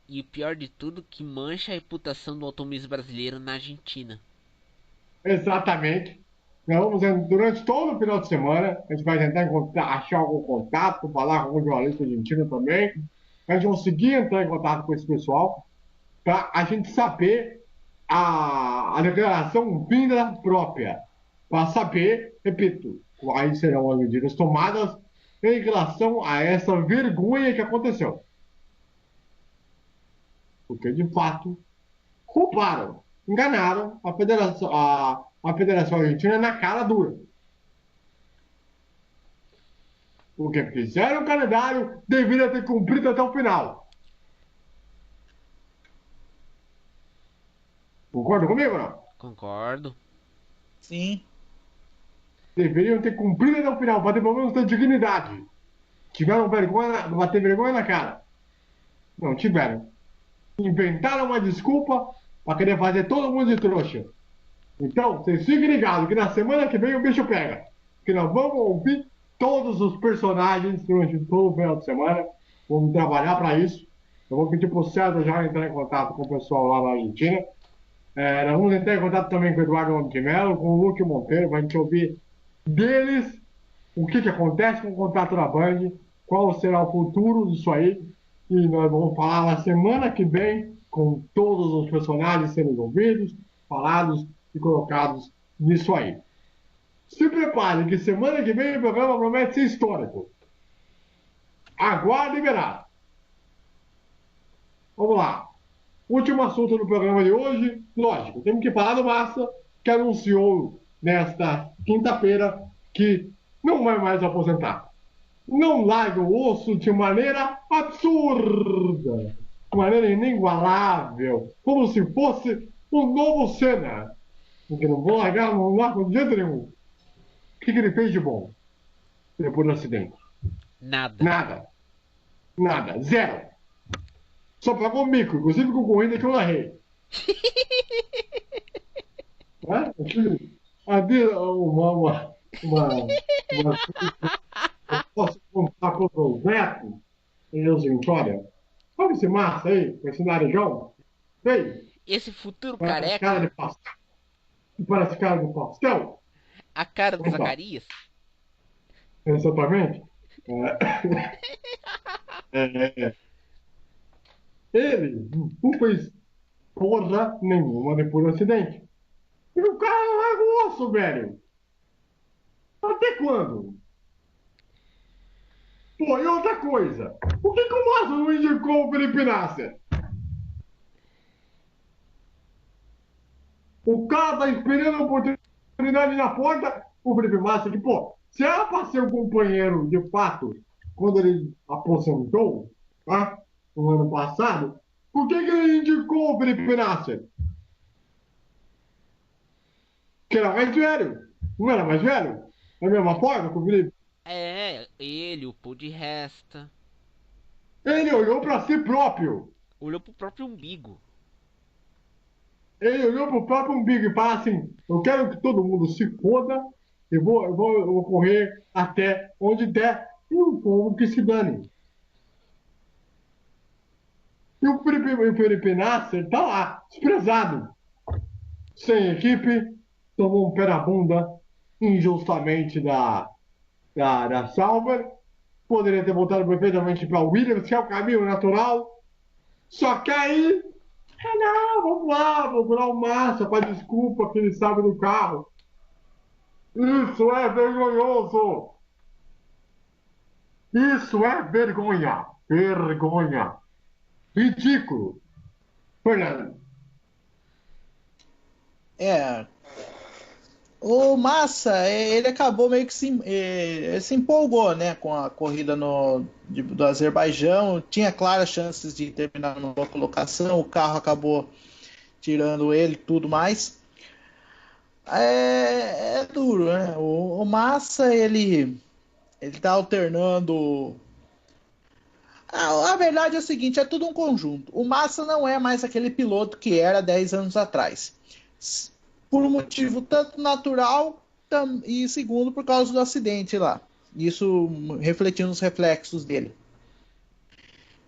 e o pior de tudo, que mancha a reputação do automobilismo brasileiro na Argentina. Exatamente. Nós vamos, durante todo o final de semana, a gente vai tentar achar algum contato, falar com algum jornalista argentino também. A gente vai conseguir entrar em contato com esse pessoal para a gente saber a declaração vinda própria, para saber, repito, quais serão as medidas tomadas em relação a essa vergonha que aconteceu. Porque, de fato, roubaram, enganaram a Federação Argentina na cara dura. Porque fizeram o calendário, deveria ter cumprido até o final. Concorda comigo ou não? Concordo. Sim. Deveriam ter cumprido até o final, para ter pelo menos ter dignidade. Tiveram vergonha, bater vergonha na cara. Não tiveram. Inventaram uma desculpa para querer fazer todo mundo de trouxa. Então, vocês fiquem ligados que na semana que vem o bicho pega. Que nós vamos ouvir todos os personagens durante todo o final de semana. Vamos trabalhar para isso. Eu vou pedir para o César já entrar em contato com o pessoal lá na Argentina. Nós vamos entrar em contato também com o Eduardo de Mello, com o Luque Monteiro, para a gente ouvir deles o que acontece com o contrato da Band, qual será o futuro disso aí. E nós vamos falar na semana que vem com todos os personagens sendo ouvidos, falados e colocados nisso aí. Se prepare que semana que vem o programa promete ser histórico. Aguarde e verá. Vamos lá. Último assunto do programa de hoje. Lógico, temos que falar do Massa, que anunciou nesta quinta-feira que não vai mais aposentar. Não larga o osso de maneira absurda, de maneira inigualável, como se fosse um novo Senna. Porque não vou largar, não largo de jeito nenhum. O que ele fez de bom depois do acidente? Nada. Nada. Nada. Zero. Só pagou mico, inclusive com corrida que eu narrei. Uma, eu posso contar com o Neto em Deus Vitória. Olha esse massa aí, com esse narijão. Veio. Esse futuro Parece cara de careca, pastel. Parece cara de pastel. a cara do Então, Zacarias. exatamente. Ele não fez porra nenhuma depois do acidente. E o cara larga o osso, velho. Até quando? Pô, e outra coisa. Por que o Massa não indicou o Felipe Nasser? O cara tá esperando a oportunidade na porta. O Felipe Massa, que, pô, se era pra ser um companheiro de fato quando ele aposentou, tá? No ano passado, por que ele indicou o Felipe Nasser? Que era mais velho. Não era mais velho? Da mesma forma que o Felipe. É, ele, o Paul de Resta. Ele olhou pra si próprio. Olhou pro próprio umbigo. Ele olhou pro próprio umbigo e falou assim: eu quero que todo mundo se foda, eu vou correr até onde der, e o povo que se dane. E o Felipe Nasser tá lá, desprezado, sem equipe, tomou um pé na bunda injustamente da Sauber, poderia ter voltado perfeitamente para o Williams, que é o caminho natural, só que aí, não, vamos lá, vou virar o Massa para desculpa que ele sabe do carro. Isso é vergonhoso! Isso é vergonha! Vergonha! Ridículo! Fernando. O Massa, ele acabou meio que se empolgou, né, com a corrida do Azerbaijão. Tinha claras chances de terminar numa boa colocação. O carro acabou tirando ele, tudo mais. É duro, né? O Massa, ele tá alternando A verdade é o seguinte, é tudo um conjunto. O Massa não é mais aquele piloto que era 10 anos atrás. Por um motivo tanto natural e segundo por causa do acidente lá. Isso refletindo os reflexos dele.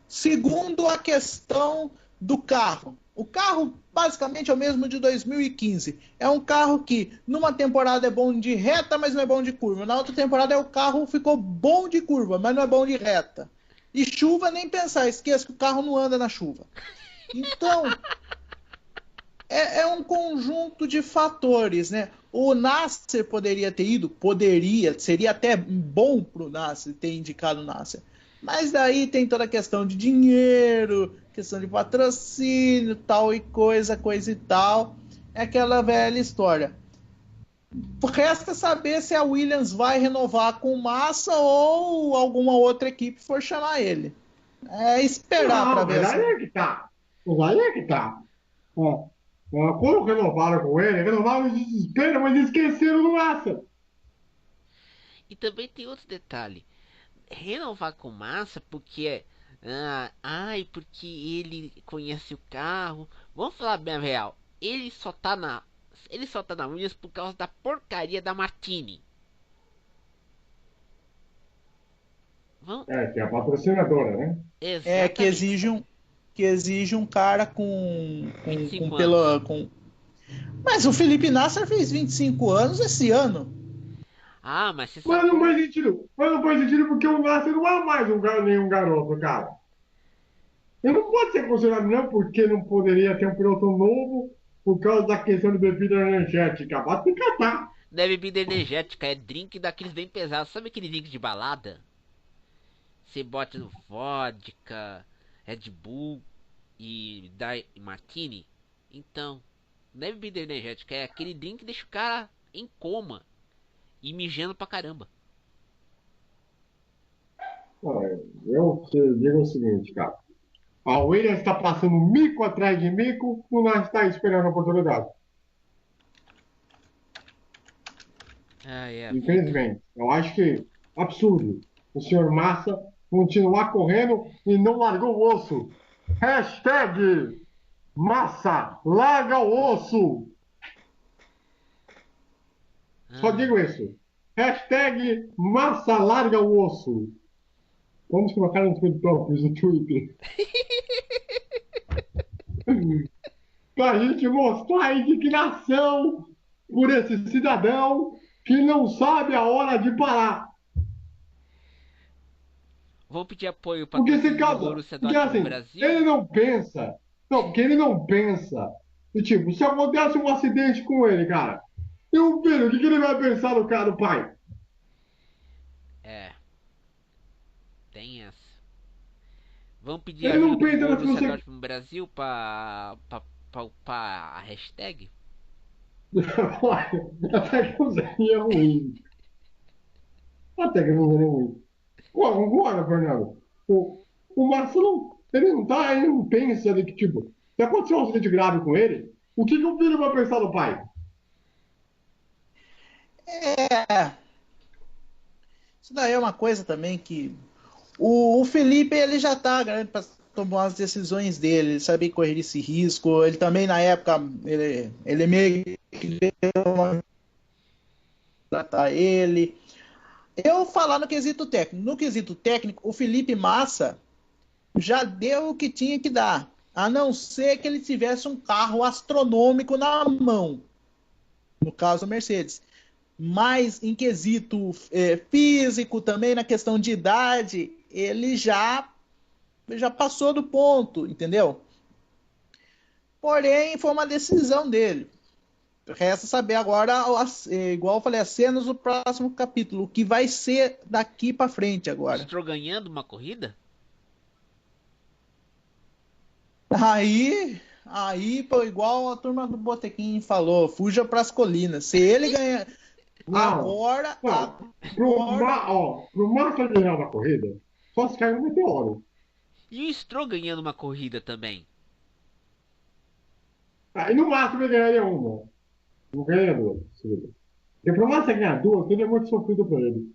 Segundo a questão do carro. O carro basicamente é o mesmo de 2015. É um carro que numa temporada é bom de reta, mas não é bom de curva. Na outra temporada o carro ficou bom de curva, mas não é bom de reta. E chuva nem pensar, esqueça que o carro não anda na chuva. Então, é um conjunto de fatores, né? O Nasser poderia ter ido, seria até bom para o Nasser ter indicado o Nasser. Mas daí tem toda a questão de dinheiro, questão de patrocínio, tal e coisa e tal. É aquela velha história. Resta saber se a Williams vai renovar com Massa ou alguma outra equipe for chamar ele. É esperar para Não, ver mas aí assim. é que tá. Mas aí é que tá. Ó, quando renovaram com ele, renovaram de desespero, mas esqueceram do Massa. E também tem outro detalhe. Renovar com Massa porque porque ele conhece o carro. Vamos falar bem a real. Ele só tá na Williams por causa da porcaria da Martini. Vamos, Que é a patrocinadora, né? É exatamente. que exige um cara com, vinte e com, com cinco anos. pela com. Mas o Felipe Nasser fez 25 anos esse ano. Ah, mas você sabe Mas não como. faz sentido. Mas não faz sentido porque o Massa não é mais nenhum garoto, cara. Ele não pode ser considerado não porque não poderia ter um piloto novo por causa da questão de bebida energética. Vai te catar. Não é bebida energética, é drink daqueles bem pesados. Sabe aquele drink de balada? Você bota no vodka, Red Bull e Martini. Então, não é bebida energética, é aquele drink que deixa o cara em coma e mijando pra caramba. Eu te digo o seguinte, cara. A Williams está passando mico atrás de mico e nós está esperando a oportunidade. Ah, é a vida. Infelizmente. Eu acho que absurdo o senhor Massa continuar correndo e não largou o osso. Hashtag Massa, larga o osso. Só Ah, digo isso. Hashtag Massa, larga o osso. Vamos colocar nos próprios do Twitter. Para a gente mostrar a indignação por esse cidadão que não sabe a hora de parar. vou pedir apoio Porque se patrocínio do causa. Borussia Porque Dortmund assim, Brasil. ele não pensa. Não, porque ele não pensa. E, tipo, se acontece um acidente com ele, cara, e o filho, o que ele vai pensar do cara, do pai? É, tem essa. Vamos pedir Ele ajuda não do pensa nas Borussia consequências. Dortmund Brasil pra upar a hashtag? Até que não seria ruim. Até que não seria ruim. Pô, vambora, Fernando. O Marcelo, ele não pensa de que, tipo, se acontecer um acidente grave com ele, o que o filho vai pensar do pai? É, isso daí é uma coisa também que o Felipe ele já tá grande para tomar as decisões dele, ele sabe correr esse risco. Ele também na época ele meio que deu uma tratar ele. Eu falar no quesito técnico, o Felipe Massa já deu o que tinha que dar, a não ser que ele tivesse um carro astronômico na mão, no caso a Mercedes. Mas em quesito físico, também na questão de idade, ele já passou do ponto, entendeu? Porém, foi uma decisão dele. Resta saber agora, igual eu falei, as cenas do próximo capítulo, o que vai ser daqui para frente agora. Estou ganhando uma corrida? Aí, pô, igual a turma do Botequim falou, fuja para as colinas. Se ele ganhar Não, não. agora, Pro Massa ganhar uma corrida, só se cai um meteoro. E o Stroll ganhando uma corrida também. Aí no máximo ele ganharia uma. Não ganharia duas. Porque pro Massa ganhar duas, seria muito sofrido pra ele.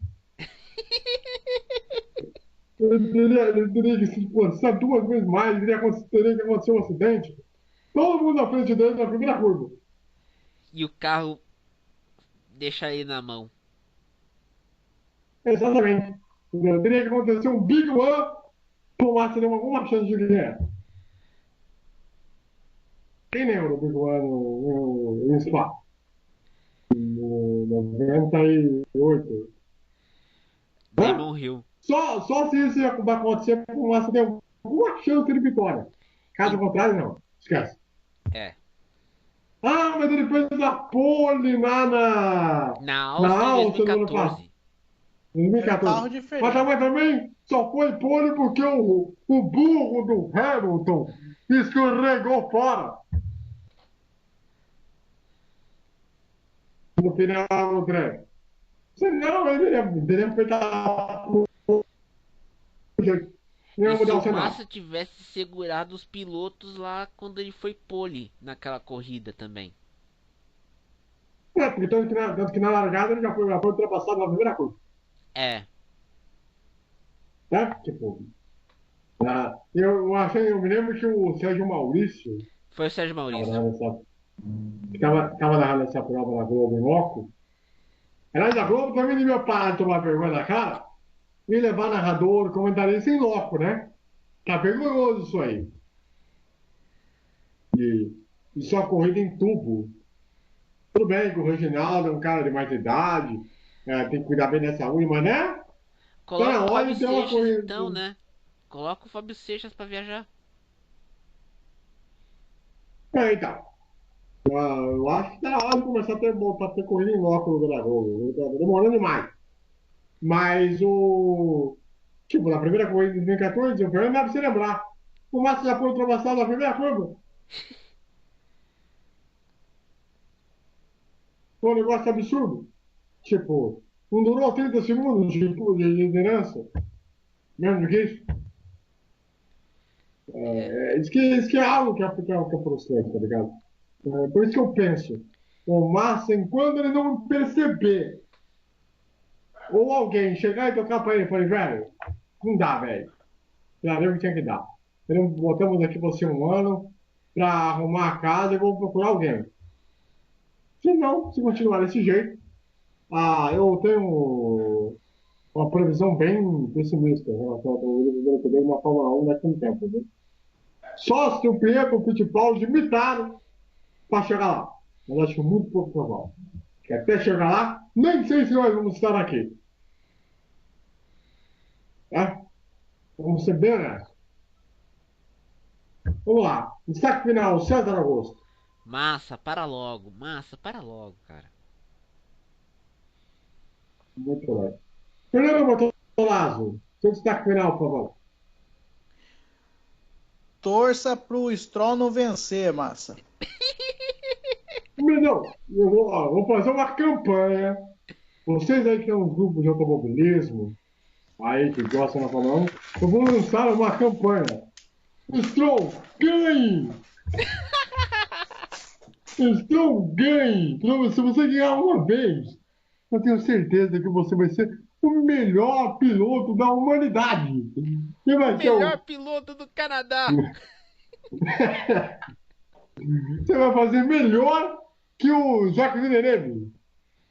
Ele teria que se esforçar 2 vezes mais, teria que acontecer um acidente. Todo mundo na frente dele na primeira curva. E o carro deixa ele na mão. Exatamente. Entendeu? Teria que acontecer um Big One para o Massa ter alguma chance de ganhar. Quem lembra do Big One no Spa? No 98. Damon Hill. Só se isso vai acontecer para o Massa ter alguma chance de vitória. Caso E- contrário, não. Esquece. É. Ah, mas ele fez a pole lá Na na Áustria em alça do ano passado. 2014. Era um carro 2014. diferente. Mas também só foi pole porque o burro do Hamilton escorregou fora. No final do treino. Senão ele teria feito não E ia se mudar o o cenário. Massa tivesse segurado os pilotos lá quando ele foi pole naquela corrida também. É, porque tanto que na largada ele já foi ultrapassado na primeira curva. É. Tá? Tipo, eu me lembro que o Sérgio Maurício Foi o Sérgio estava Maurício. narrando essa prova na Globo em loco. Aliás, a Globo também devia parar de tomar vergonha na cara e levar narrador, comentarista em loco, né? Tá vergonhoso isso aí. E só corrida em tubo. Tudo bem que o Reginaldo é um cara de mais idade, tem que cuidar bem da saúde, mas né? Tá Coloca na o hora Fábio de ter uma Seixas corrida. então, né? Coloca o Fábio Seixas pra viajar. Então. Eu acho que tá na hora de começar a ter corrida em loco no Globo. Tá demorando demais. Mas o. Tipo, na primeira corrida de 2014, o Fernando dá pra você lembrar. O Massa já foi ultrapassado na primeira curva. Foi um negócio absurdo. Tipo, não durou 30 segundos de liderança. Menos do que isso. Isso que é algo que é frustrante, tá ligado? Por isso que eu penso. O Massa, enquanto ele não perceber, ou alguém chegar e tocar pra ele e falar, velho, não dá, velho. Já deu o que tinha que dar. Botamos aqui você um ano para arrumar a casa e vou procurar alguém. Se não, se continuar desse jeito, eu tenho uma previsão bem pessimista em relação ao desenvolvimento dele na Fórmula 1 daqui a um tempo. Viu? Só se o Pietro Fittipaldi imitaram para chegar lá. Mas acho muito pouco provável. Que até chegar lá, nem sei se nós vamos estar aqui. Tá? Vamos ser bem honestos. Vamos lá. Destaque final, César Augusto. Massa, para logo. Massa, para logo, cara. Muito bem. Fernando Bortolazzo, seu destaque final, por favor. Torça pro Stroll não vencer, massa. Não, eu vou fazer uma campanha. Vocês aí que têm uns grupos de automobilismo, aí que gostam da Fórmula 1, eu vou lançar uma campanha. Stroll, ganhe! Stroll, ganhe! Se você ganhar uma vez, eu tenho certeza que você vai ser o melhor piloto da humanidade. E O vai ser melhor o. piloto do Canadá. Você vai fazer melhor que o Jacques Villeneuve.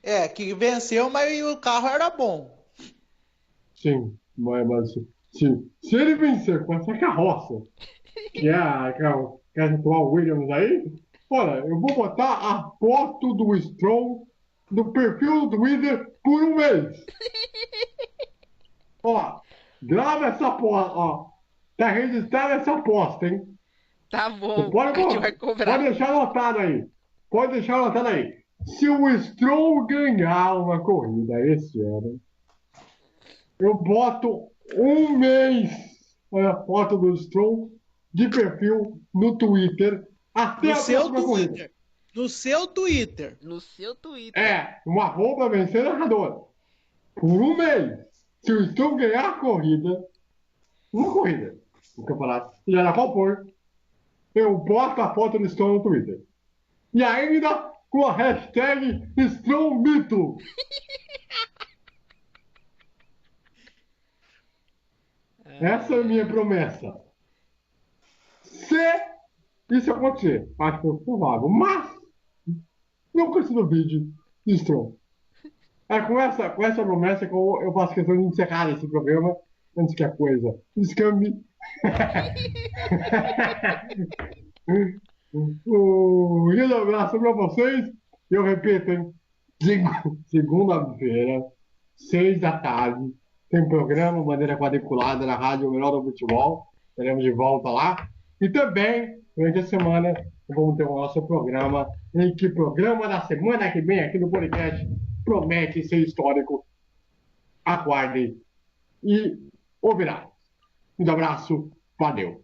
É, que venceu, mas o carro era bom. Sim, mas se ele vencer com essa carroça, que é a atual Williams aí, olha, eu vou botar a foto do Stroll no perfil do Twitter por um mês. Ó, grava essa aposta, ó. Tá registrada essa aposta, hein? Tá Você bom, pode, a gente vai pode cobrar. deixar anotado aí. Pode deixar anotado aí. Se o Stroll ganhar uma corrida esse ano, eu boto um mês a foto do Stroll de perfil no Twitter até No a seu próxima corrida. Twitter. No seu Twitter. No seu Twitter. Um arroba vencer narrador. Por um mês. Se o Stroll ganhar a corrida, uma corrida, no campeonato, e era qual for, eu boto a foto do Stroll no Twitter. E ainda com a hashtag StrollMito. Essa é a minha promessa. Se isso acontecer, acho pouco provável, mas nunca se duvide de Strong. É com essa promessa que eu faço questão de encerrar esse programa antes que a coisa descambe. Um grande abraço para vocês. Eu repito, hein? Segunda-feira, 6 da tarde, tem programa Maneira Quadriculada na Rádio Melhor do Futebol. Estaremos de volta lá. E também, durante a semana, vamos ter o nosso programa, em que programa da semana que vem aqui no podcast promete ser histórico. Aguardem e ouvirá. Um abraço, valeu.